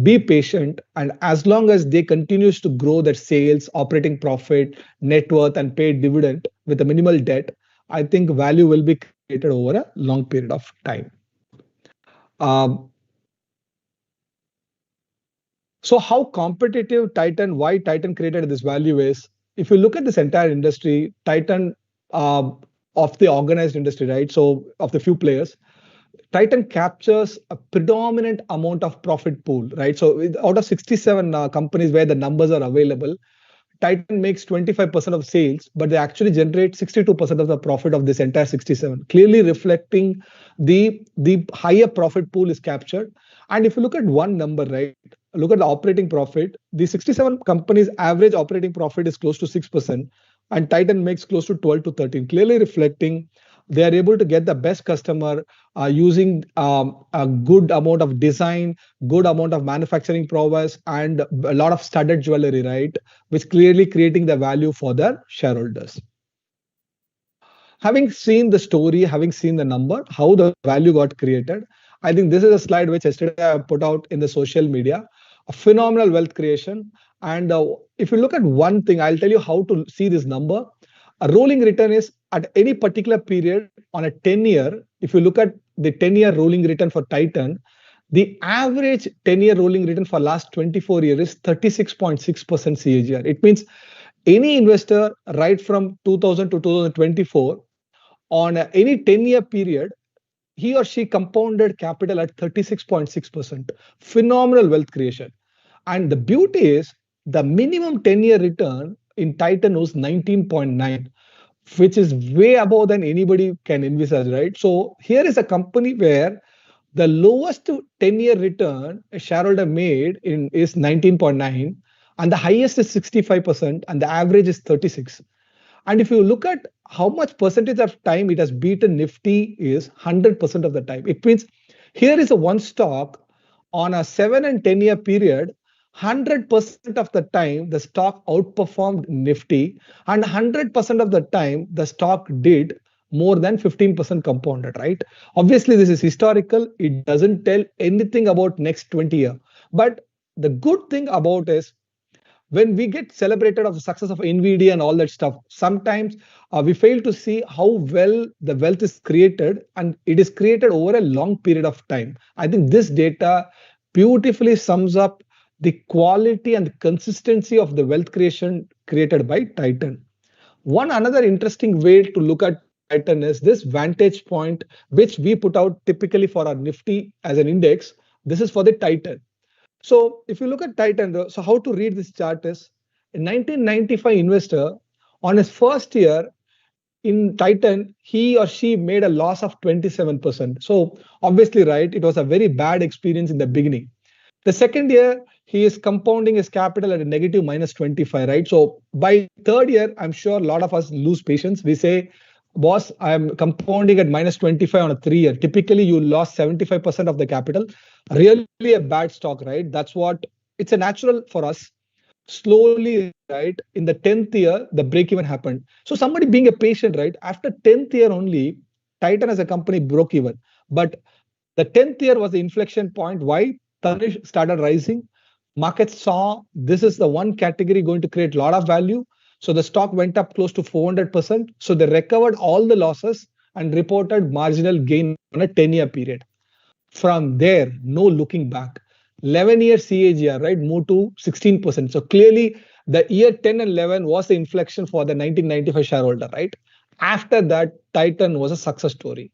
be patient, and as long as they continues to grow their sales, operating profit, net worth, and paid dividend with a minimal debt, I think value will be created over a long period of time. um, so how competitive Titan, why Titan created this value is, if you look at this entire industry, Titan, of the organized industry, right, so of the few players, Titan captures a predominant amount of profit pool, right? So out of 67 companies where the numbers are available, Titan makes 25% of sales, but they actually generate 62% of the profit of this entire 67, clearly reflecting the higher profit pool is captured. And if you look at one number, right, look at the operating profit, the 67 companies average operating profit is close to 6%, and Titan makes close to 12 to 13, clearly reflecting they are able to get the best customer using a good amount of design, good amount of manufacturing prowess, and a lot of studded jewelry, right? Which clearly creating the value for their shareholders. Having seen the story, having seen the number, how the value got created, I think this is a slide which yesterday I put out in the social media. A phenomenal wealth creation. And if you look at one thing, I'll tell you how to see this number. A rolling return is at any particular period on a 10-year. If you look at the 10-year rolling return for Titan, the average 10-year rolling return for last 24 years is 36.6% CAGR. It means any investor right from 2000 to 2024 on any 10-year period, he or she compounded capital at 36.6%. Phenomenal wealth creation. And the beauty is the minimum 10-year return in Titan was 19.9, which is way above than anybody can envisage, right? So here is a company where the lowest 10-year return a shareholder made in is 19.9, and the highest is 65%, and the average is 36. And if you look at how much percentage of time it has beaten Nifty is 100% of the time. It means here is a one stock on a 7 and 10-year period, 100% of the time the stock outperformed Nifty, and 100% of the time the stock did more than 15% compounded, right? Obviously, this is historical. It doesn't tell anything about next 20 years. But the good thing about is when we get celebrated of the success of NVIDIA and all that stuff, sometimes we fail to see how well the wealth is created, and it is created over a long period of time. I think this data beautifully sums up the quality and the consistency of the wealth creation created by Titan. One another interesting way to look at Titan is this vantage point, which we put out typically for our Nifty as an index. This is for the Titan. So if you look at Titan, so how to read this chart is a 1995 investor on his first year in Titan, he or she made a loss of 27%. So obviously, right, it was a very bad experience in the beginning. The second year, he is compounding his capital at a negative minus 25, right? So by third year, I'm sure a lot of us lose patience. We say, boss, I'm compounding at minus 25 on a 3-year. Typically, you lost 75% of the capital. Really a bad stock, right? That's what, it's a natural for us. Slowly, right, in the 10th year, the break even happened. So somebody being a patient, right, after 10th year only, Titan as a company broke even. But the 10th year was the inflection point. Why? Tanish started rising. Markets saw this is the one category going to create a lot of value. So the stock went up close to 400%. So they recovered all the losses and reported marginal gain on a 10-year period. From there, no looking back. 11-year CAGR, right, moved to 16%. So clearly, the year 10 and 11 was the inflection for the 1995 shareholder, right? After that, Titan was a success story.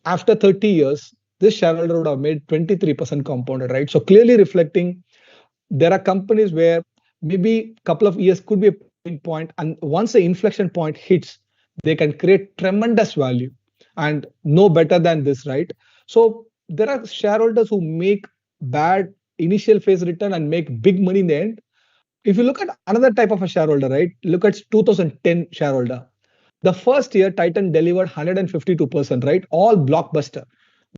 After 30 years, this shareholder would have made 23% compounded, right? So clearly reflecting there are companies where maybe a couple of years could be a point, and once the inflection point hits, they can create tremendous value, and no better than this, right? So there are shareholders who make bad initial phase return and make big money in the end. if you look at another type of a shareholder, right? Look at 2010 shareholder. The first year, Titan delivered 152%, right? All blockbuster.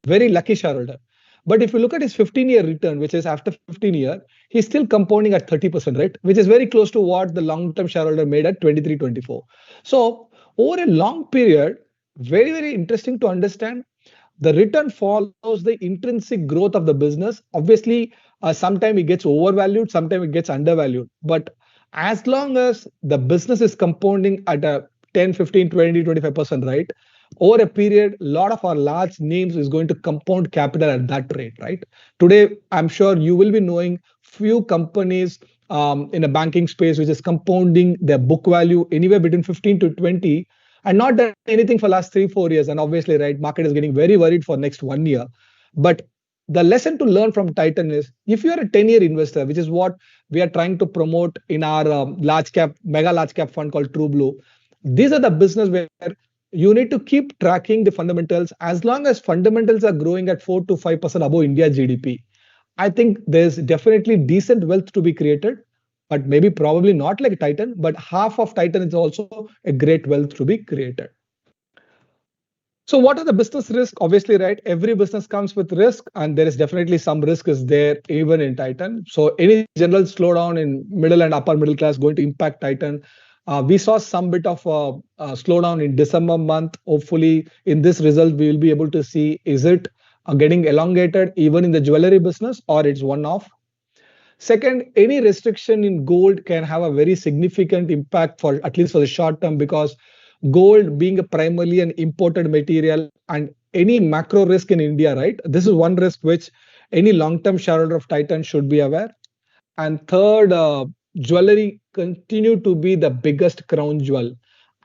Very lucky shareholder. But if you look at his 15-year return, which is after 15 years, he's still compounding at 30%, right? Which is very close to what the long-term shareholder made at 23, 24. So over a long period, very, very interesting to understand. The return follows the intrinsic growth of the business. Obviously, sometimes it gets overvalued, sometimes it gets undervalued. But as long as the business is compounding at a 10, 15, 20, 25%, right? Over a period, a lot of our large names is going to compound capital at that rate, right? Today, I'm sure you will be knowing few companies in a banking space which is compounding their book value anywhere between 15 to 20 and not done anything for last 3 4 years. And obviously, right, market is getting very worried for next 1 year. But the lesson to learn from Titan is if you are a 10-year investor, which is what we are trying to promote in our large cap, mega large cap fund called TRUBLU, these are the business where you need to keep tracking the fundamentals. As long as fundamentals are growing at 4 to 5% above India GDP, I think there's definitely decent wealth to be created, but maybe probably not like Titan, but half of Titan is also a great wealth to be created. So what are the business risks? Obviously, right, every business comes with risk, and there is definitely some risk is there even in Titan. So any general slowdown in middle and upper middle class going to impact Titan. We saw some bit of a slowdown in December month. Hopefully, in this result, we will be able to see is it getting elongated even in the jewelry business or it's one off. Second, any restriction in gold can have a very significant impact for at least for the short term because gold being a primarily an imported material and any macro risk in India, right? This is one risk which any long-term shareholder of Titan should be aware. And third, jewelry continue to be the biggest crown jewel.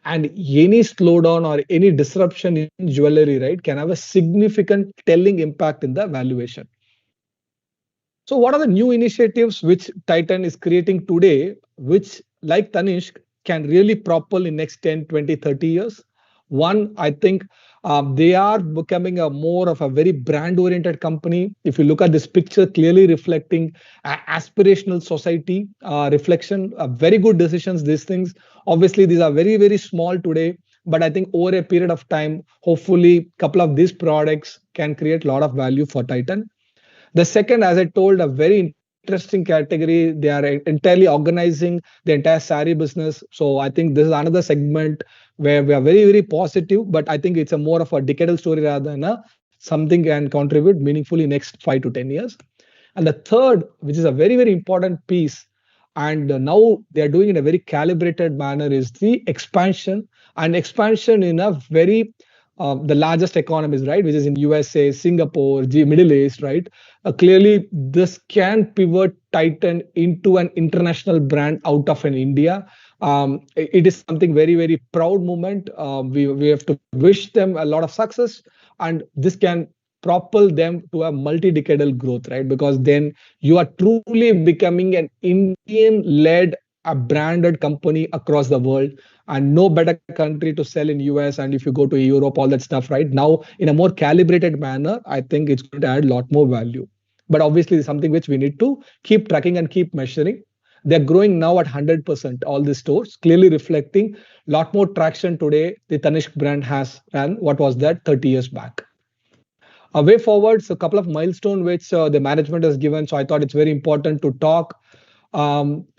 And any slowdown or any disruption in jewelry, right, can have a significant telling impact in the valuation. So what are the new initiatives which Titan is creating today, which like Tanishq can really propel in next 10, 20, 30 years? One, I think they are becoming a more of a very brand oriented company. If you look at this picture, clearly reflecting aspirational society reflection, very good decisions, these things. Obviously, these are very, very small today, but I think over a period of time, hopefully a couple of these products can create a lot of value for Titan. The second, as I told, a very interesting category. They are entirely organizing the entire sari business. So I think this is another segment where we are very, very positive, but I think it's a more of a decadal story rather than a something can contribute meaningfully next 5 to 10 years. And the third, which is a very, very important piece, and now they are doing in a very calibrated manner, is the expansion and expansion in a very the largest economies, right, which is in USA, Singapore, Middle East, right? Clearly, this can pivot Titan into an international brand out of an India. It is something very, very proud moment. We have to wish them a lot of success, and this can propel them to a multi-decadal growth, right? Because then you are truly becoming an Indian-led, a branded company across the world, and no better country to sell in US. And if you go to Europe, all that stuff, right? Now, in a more calibrated manner, I think it's going to add a lot more value. But obviously, it's something which we need to keep tracking and keep measuring. They're growing now at 100%, all these stores, clearly reflecting a lot more traction today the Tanishq brand has than what was that 30 years back. A way forward, so a couple of milestones which the management has given. So I thought it's very important to talk.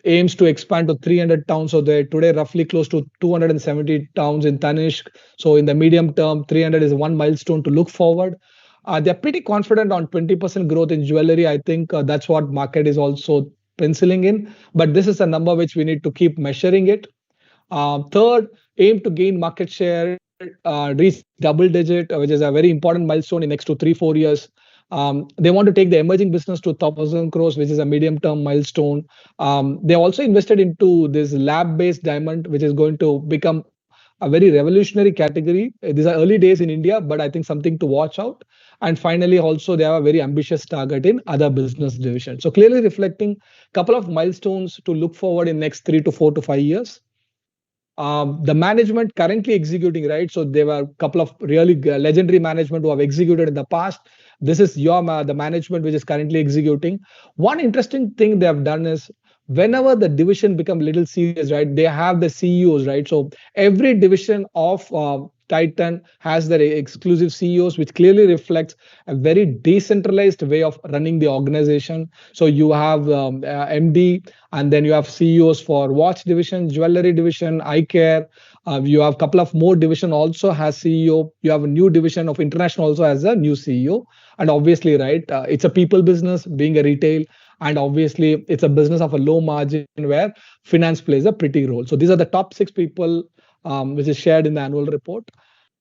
Aims to expand to 300 towns. So they're today roughly close to 270 towns in Tanishq. So in the medium term, 300 is one milestone to look forward. They're pretty confident on 20% growth in jewelry. I think that's what market is also penciling in. But this is a number which we need to keep measuring it. Third, aim to gain market share, reach double digit, which is a very important milestone in next to 3 4 years. They want to take the emerging business to 1,000 crores, which is a medium-term milestone. They also invested into this lab-based diamond, which is going to become a very revolutionary category. These are early days in India, but I think something to watch out. And finally, also they have a very ambitious target in other business divisions. So clearly reflecting a couple of milestones to look forward in next 3 to 4 to 5 years. The management currently executing, right? So there were a couple of really legendary management who have executed in the past. This is the management which is currently executing. One interesting thing they have done is whenever the division become little serious, right, they have the CEOs, right? So every division of Titan has their exclusive CEOs, which clearly reflects a very decentralized way of running the organization. So you have MD, and then you have CEOs for watch division, jewelry division, eye care. You have a couple of more division also has CEO. You have a new division of international also has a new CEO. And obviously, right, it's a people business being a retail. And obviously, it's a business of a low margin where finance plays a pretty role. So these are the top 6 people which is shared in the annual report.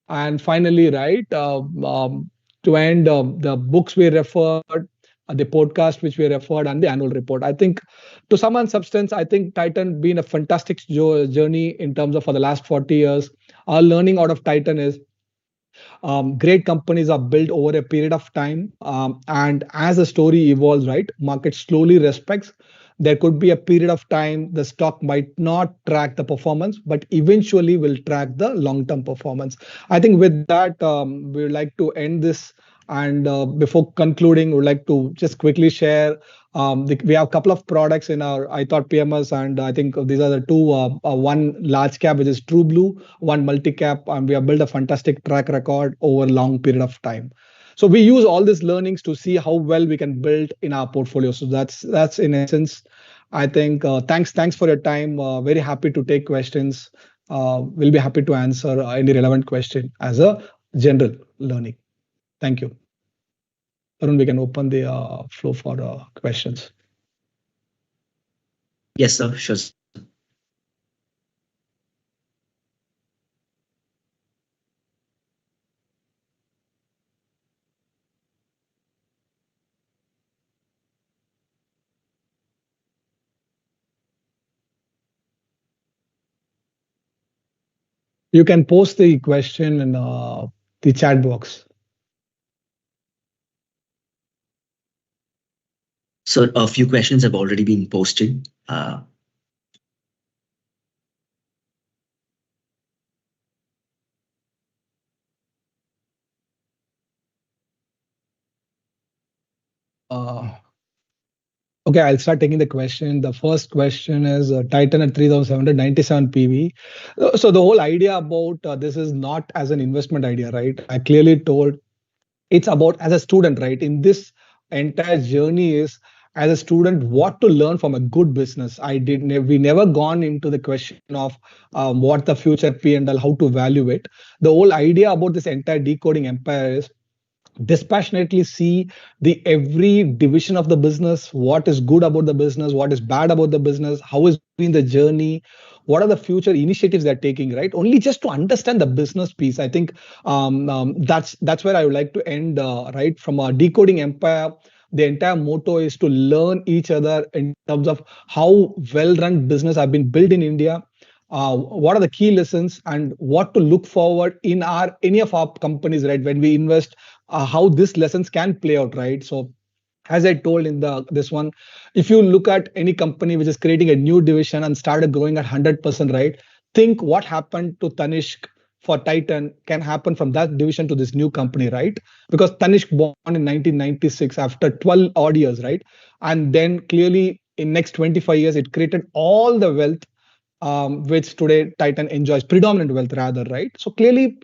And finally, right, to end, the books we referred, the podcast which we referred, and the annual report. I think, to sum and substance, I think Titan been a fantastic journey in terms of for the last 40 years. Our learning out of Titan is great companies are built over a period of time, and as the story evolves, right, market slowly respects. There could be a period of time the stock might not track the performance, but eventually will track the long-term performance. I think with that, we would like to end this. And before concluding, we would like to just quickly share. We have a couple of products in our ithought PMS, and I think these are the two. One large cap, which is TRUBLU, one multi cap, and we have built a fantastic track record over a long period of time. So we use all these learnings to see how well we can build in our portfolio. So that's in essence. I think thanks for your time. Very happy to take questions. We'll be happy to answer any relevant question as a general learning. Thank you. Arun, we can open the floor for questions. Yes, sir. Sure. You can post the question in the chat box. So a few questions have already been posted. Okay, I'll start taking the question. The first question is Titan at 3,797 PV. So the whole idea about this is not as an investment idea, right? I clearly told it's about as a student, right? In this entire journey is as a student what to learn from a good business. We never gone into the question of what the future P&L, how to value it. The whole idea about this entire decoding empire is dispassionately see the every division of the business, what is good about the business, what is bad about the business, how is been the journey, what are the future initiatives they're taking, right? Only just to understand the business piece. I think that's where I would like to end, right? From a decoding empire, the entire motto is to learn each other in terms of how well-run business have been built in India. What are the key lessons and what to look forward in any of our companies, right? When we invest, how these lessons can play out, right? So as I told in this one, if you look at any company which is creating a new division and started growing at 100%, right? Think what happened to Tanishq for Titan can happen from that division to this new company, right? Because Tanishq born in 1996 after 12 odd years, right? And then clearly in next 25 years, it created all the wealth which today Titan enjoys, predominant wealth rather, right? So clearly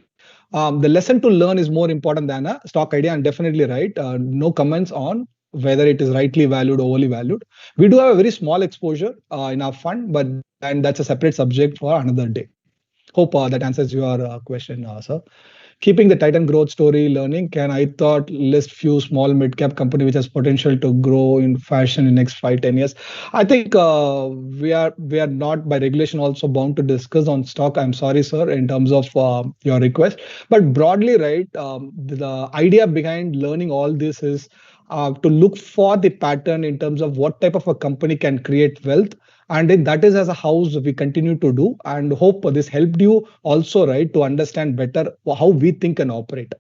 the lesson to learn is more important than a stock idea, and definitely right. No comments on whether it is rightly valued or overly valued. We do have a very small exposure in our fund, but and that's a separate subject for another day. Hope that answers your question, sir. Keeping the Titan growth story learning, can I thought list few small mid-cap company which has potential to grow in fashion in next 5-10 years? I think we are not by regulation also bound to discuss on stock. I'm sorry, sir, in terms of your request. But broadly, right, the idea behind learning all this is to look for the pattern in terms of what type of a company can create wealth, and then that is as a house we continue to do, and hope this helped you also, right, to understand better how we think and operate.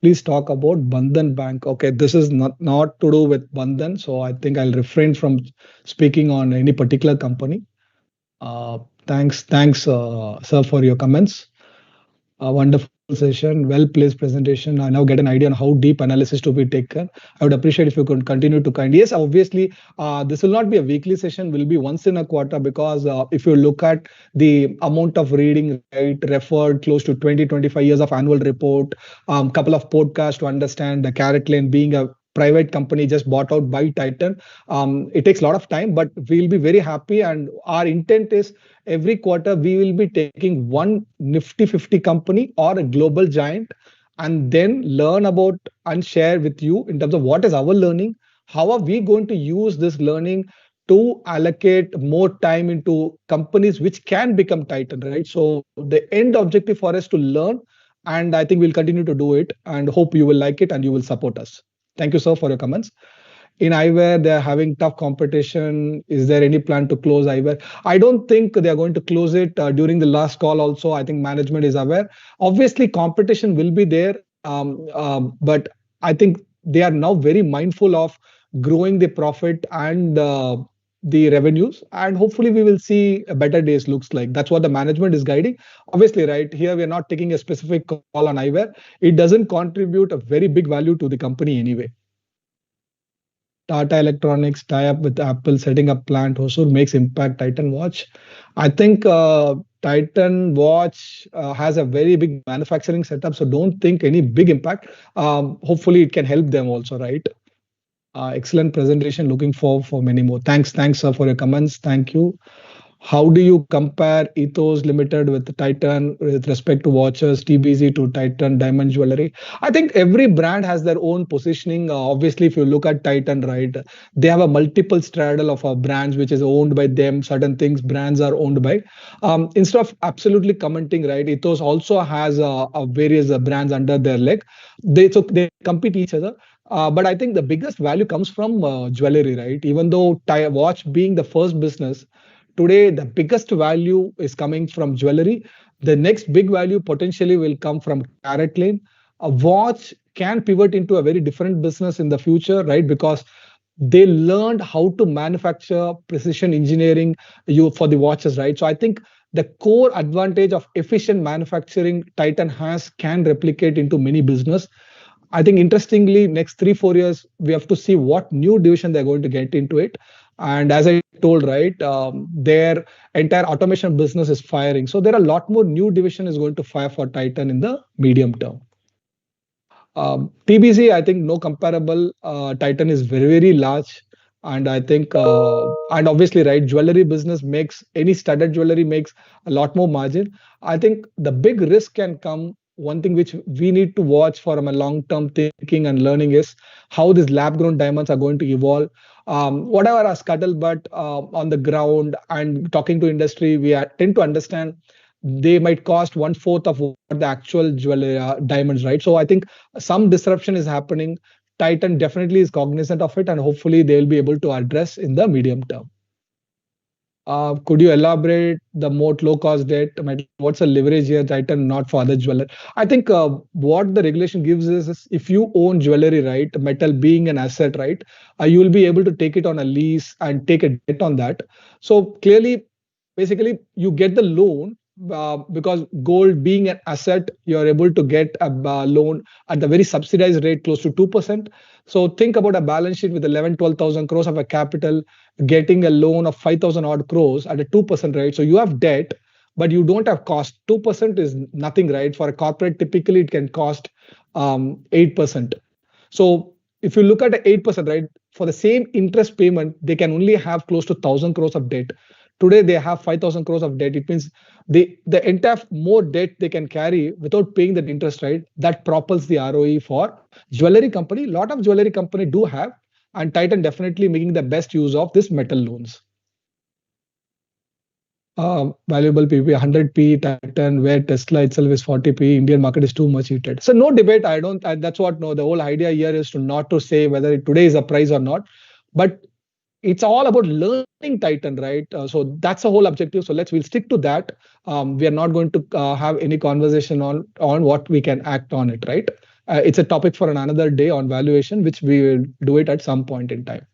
Please talk about Bandhan Bank. Okay, this is not to do with Bandhan, so I think I'll refrain from speaking on any particular company. Thanks, sir, for your comments. Wonderful. session, well-placed presentation. I now get an idea on how deep analysis to be taken. I would appreciate if you could continue to kind. Yes, obviously, this will not be a weekly session. Will be once in a quarter because if you look at the amount of reading, right, referred close to 20, 25 years of annual report, couple of podcasts to understand the Caratlane being a private company just bought out by Titan. It takes a lot of time, but we'll be very happy. And our intent is every quarter we will be taking one Nifty 50 company or a global giant and then learn about and share with you in terms of what is our learning, how are we going to use this learning to allocate more time into companies which can become Titan, right? So the end objective for us to learn, and I think we'll continue to do it and hope you will like it and you will support us. Thank you, sir, for your comments. In Eyewear, they're having tough competition. Is there any plan to close Eyewear? I don't think they're going to close it. During the last call also, I think management is aware. Obviously, competition will be there, but I think they are now very mindful of growing the profit and the revenues, and hopefully we will see a better days looks like. That's what the management is guiding. Obviously, right, here we are not taking a specific call on Eyewear. It doesn't contribute a very big value to the company anyway. Tata Electronics tie up with Apple, setting up plant. Hosur makes impact Titan Watch. I think Titan Watch has a very big manufacturing setup, so don't think any big impact. Hopefully, it can help them also, right? Excellent presentation. Looking forward for many more. Thanks, sir, for your comments. Thank you. How do you compare Ethos Limited with Titan with respect to watches, TBZ to Titan Diamond Jewellery? I think every brand has their own positioning. Obviously, if you look at Titan, right, they have a multiple straddle of brands which is owned by them. Certain things brands are owned by. Instead of absolutely commenting, right, Ethos also has various brands under their leg. They compete each other. But I think the biggest value comes from jewelry, right? Even though watch being the first business, today the biggest value is coming from jewelry. The next big value potentially will come from Caratlane. A watch can pivot into a very different business in the future, right? Because they learned how to manufacture precision engineering for the watches, right? So I think the core advantage of efficient manufacturing Titan has can replicate into many business. I think interestingly, next 3-4 years, we have to see what new division they're going to get into it. And as I told, right, their entire automation business is firing. So there are a lot more new division is going to fire for Titan in the medium term. TBC, I think no comparable. Titan is very, very large. And I think, and obviously, right, jewelry business makes, any studded jewelry makes a lot more margin. I think the big risk can come. One thing which we need to watch from a long-term thinking and learning is how these lab-grown diamonds are going to evolve. Whatever our scuttlebutt on the ground and talking to industry, we tend to understand they might cost 1/4 of what the actual jewelry diamonds, right? So I think some disruption is happening. Titan definitely is cognizant of it, and hopefully they'll be able to address in the medium term. Could you elaborate the moat low-cost debt? What's the leverage here, Titan, not for other jewelry? I think what the regulation gives is if you own jewelry, right, metal being an asset, right, you will be able to take it on a lease and take a debt on that. So clearly, basically, you get the loan because gold being an asset, you're able to get a loan at the very subsidized rate, close to 2%. So think about a balance sheet with 11,000-12,000 crores of a capital, getting a loan of 5,000 odd crores at a 2% rate. So you have debt, but you don't have cost. 2% is nothing, right? For a corporate, typically it can cost 8%. So if you look at the 8%, right, for the same interest payment, they can only have close to 1,000 crores of debt. Today they have 5,000 crores of debt. It means the entire more debt they can carry without paying that interest, right? That propels the ROE for jewelry company. A lot of jewelry company do have, and Titan definitely making the best use of this metal loans. Valuable PP 100p Titan, where Tesla itself is 40p. Indian market is too much heated. So no debate. That's what no. The whole idea here is to not to say whether today is a price or not, but it's all about learning Titan, right? So that's the whole objective. So we'll stick to that. We are not going to have any conversation on what we can act on it, right? It's a topic for another day on valuation, which we will do it at some point in time.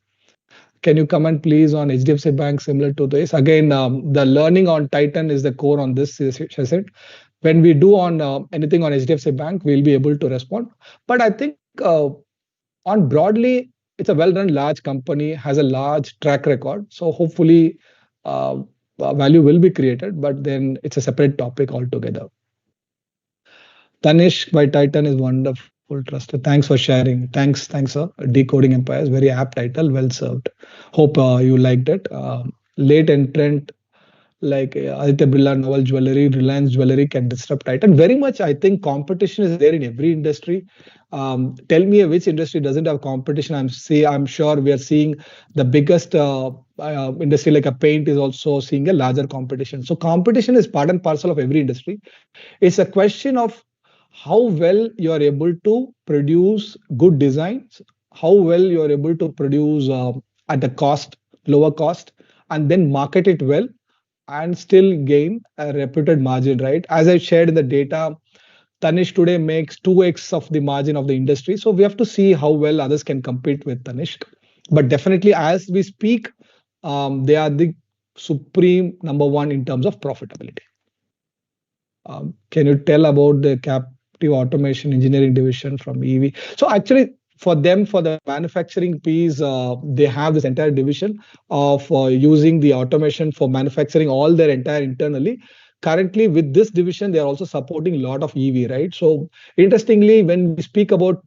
Can you comment, please, on HDFC Bank similar to this? Again, the learning on Titan is the core on this session. when we do on anything on HDFC Bank, we'll be able to respond. But I think on broadly, it's a well-run large company, has a large track record. So hopefully value will be created, but then it's a separate topic altogether. Tanish by Titan is wonderful, trusted. Thanks for sharing. Thanks, sir. Decoding Empires, very apt title, well served. Hope you liked it. Late entrant like Aditya Birla Novel Jewellery, Reliance Jewellery can disrupt Titan. Very much, I think competition is there in every industry. Tell me which industry doesn't have competition. I'm sure we are seeing the biggest industry like a paint is also seeing a larger competition. So competition is part and parcel of every industry. It's a question of how well you are able to produce good designs, how well you are able to produce at the lower cost, and then market it well and still gain a reputed margin, right? As I shared in the data, Tanish today makes 2x of the margin of the industry. So we have to see how well others can compete with Tanish. But definitely, as we speak, they are the supreme number one in terms of profitability. Can you tell about the captive automation engineering division from EV? So actually, for them, for the manufacturing piece, they have this entire division of using the automation for manufacturing all their entire internally. Currently, with this division, they are also supporting a lot of EV, right? So interestingly, when we speak about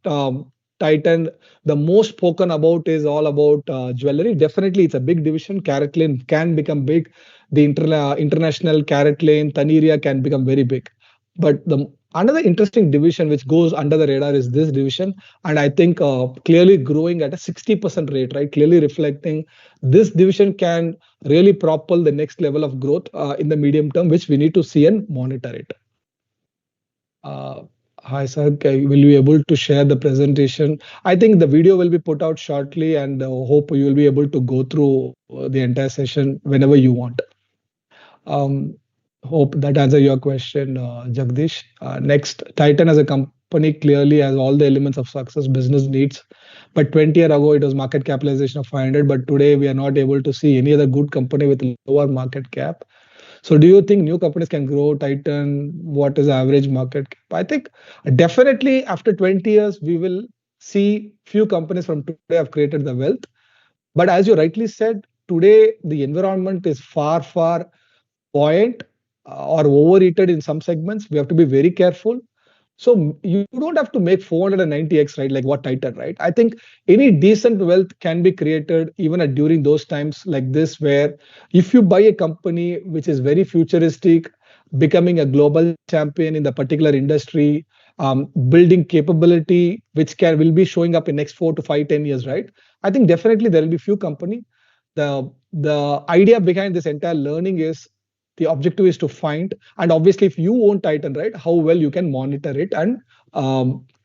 Titan, the most spoken about is all about jewelry. Definitely, it's a big division. Caratlane can become big. The international Caratlane, Taneria can become very big. But the another interesting division which goes under the radar is this division, and I think clearly growing at a 60% rate, right? Clearly reflecting this division can really propel the next level of growth in the medium term, which we need to see and monitor it. Hi, sir. Will you be able to share the presentation? I think the video will be put out shortly, and hope you will be able to go through the entire session whenever you want. Hope that answers your question, Jagdish. Next, Titan as a company clearly has all the elements of success business needs. But 20 years ago, it was market capitalization of 500. But today, we are not able to see any other good company with lower market cap. So do you think new companies can grow Titan? What is the average market cap? I think definitely after 20 years, we will see few companies from today have created the wealth. But as you rightly said, today the environment is far, far buoyant or overheated in some segments. We have to be very careful. So you don't have to make 490x, right? Like what Titan, right? I think any decent wealth can be created even during those times like this, where if you buy a company which is very futuristic, becoming a global champion in the particular industry, building capability which will be showing up in next 4 to 5, 10 years, right? I think definitely there will be few company. The idea behind this entire learning is the objective is to find, and obviously if you own Titan, right, how well you can monitor it and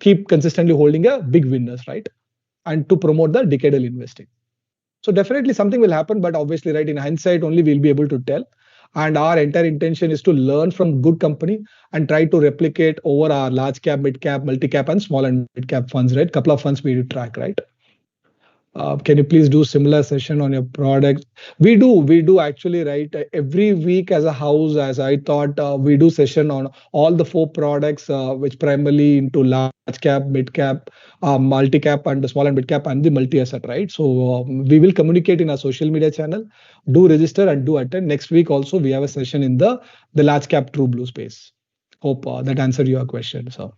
keep consistently holding a big winners, right, and to promote the decadal investing. So definitely something will happen, but obviously, right, in hindsight only we'll be able to tell. And our entire intention is to learn from good company and try to replicate over our large cap, mid cap, multi cap, and small and mid cap funds, right? Couple of funds we track, right? Can you please do similar session on your product? We do actually, right? Every week as a house, as I thought, we do session on all the 4 products, which primarily into large cap, mid cap, multi cap, and the small and mid cap, and the multi asset, right? So we will communicate in our social media channel. Do register and do attend. Next week also we have a session in the large cap TRUBLU space. Hope that answered your question. So.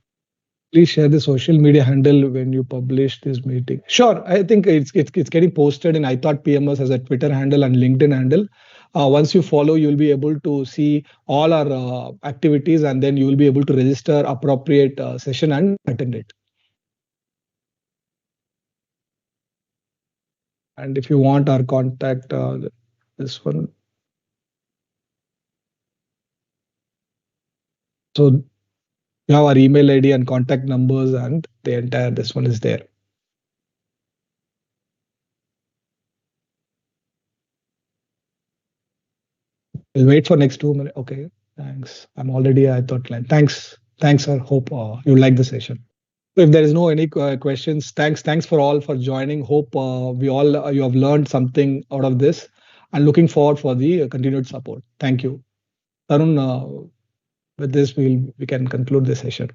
Please share the social media handle when you publish this meeting. Sure, I think it's getting posted in ithoughtpms as a Twitter handle and LinkedIn handle. Once you follow, you'll be able to see all our activities, and then you will be able to register appropriate session and attend it. And if you want our contact, this one. So you have our email ID and contact numbers, and the entire this one is there. We'll wait for next 2 minutes. Okay, thanks. I'm already at ithought. Thanks, sir. Hope you like the session. If there is no any questions, thanks for all for joining. Hope you have learned something out of this, and looking forward for the continued support. Thank you, Tarun. with this, we can conclude the session.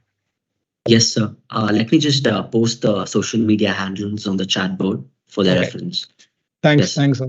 Yes, sir. Let me just post the social media handles on the chat board for their Okay. reference. Thanks. Yes. Thanks.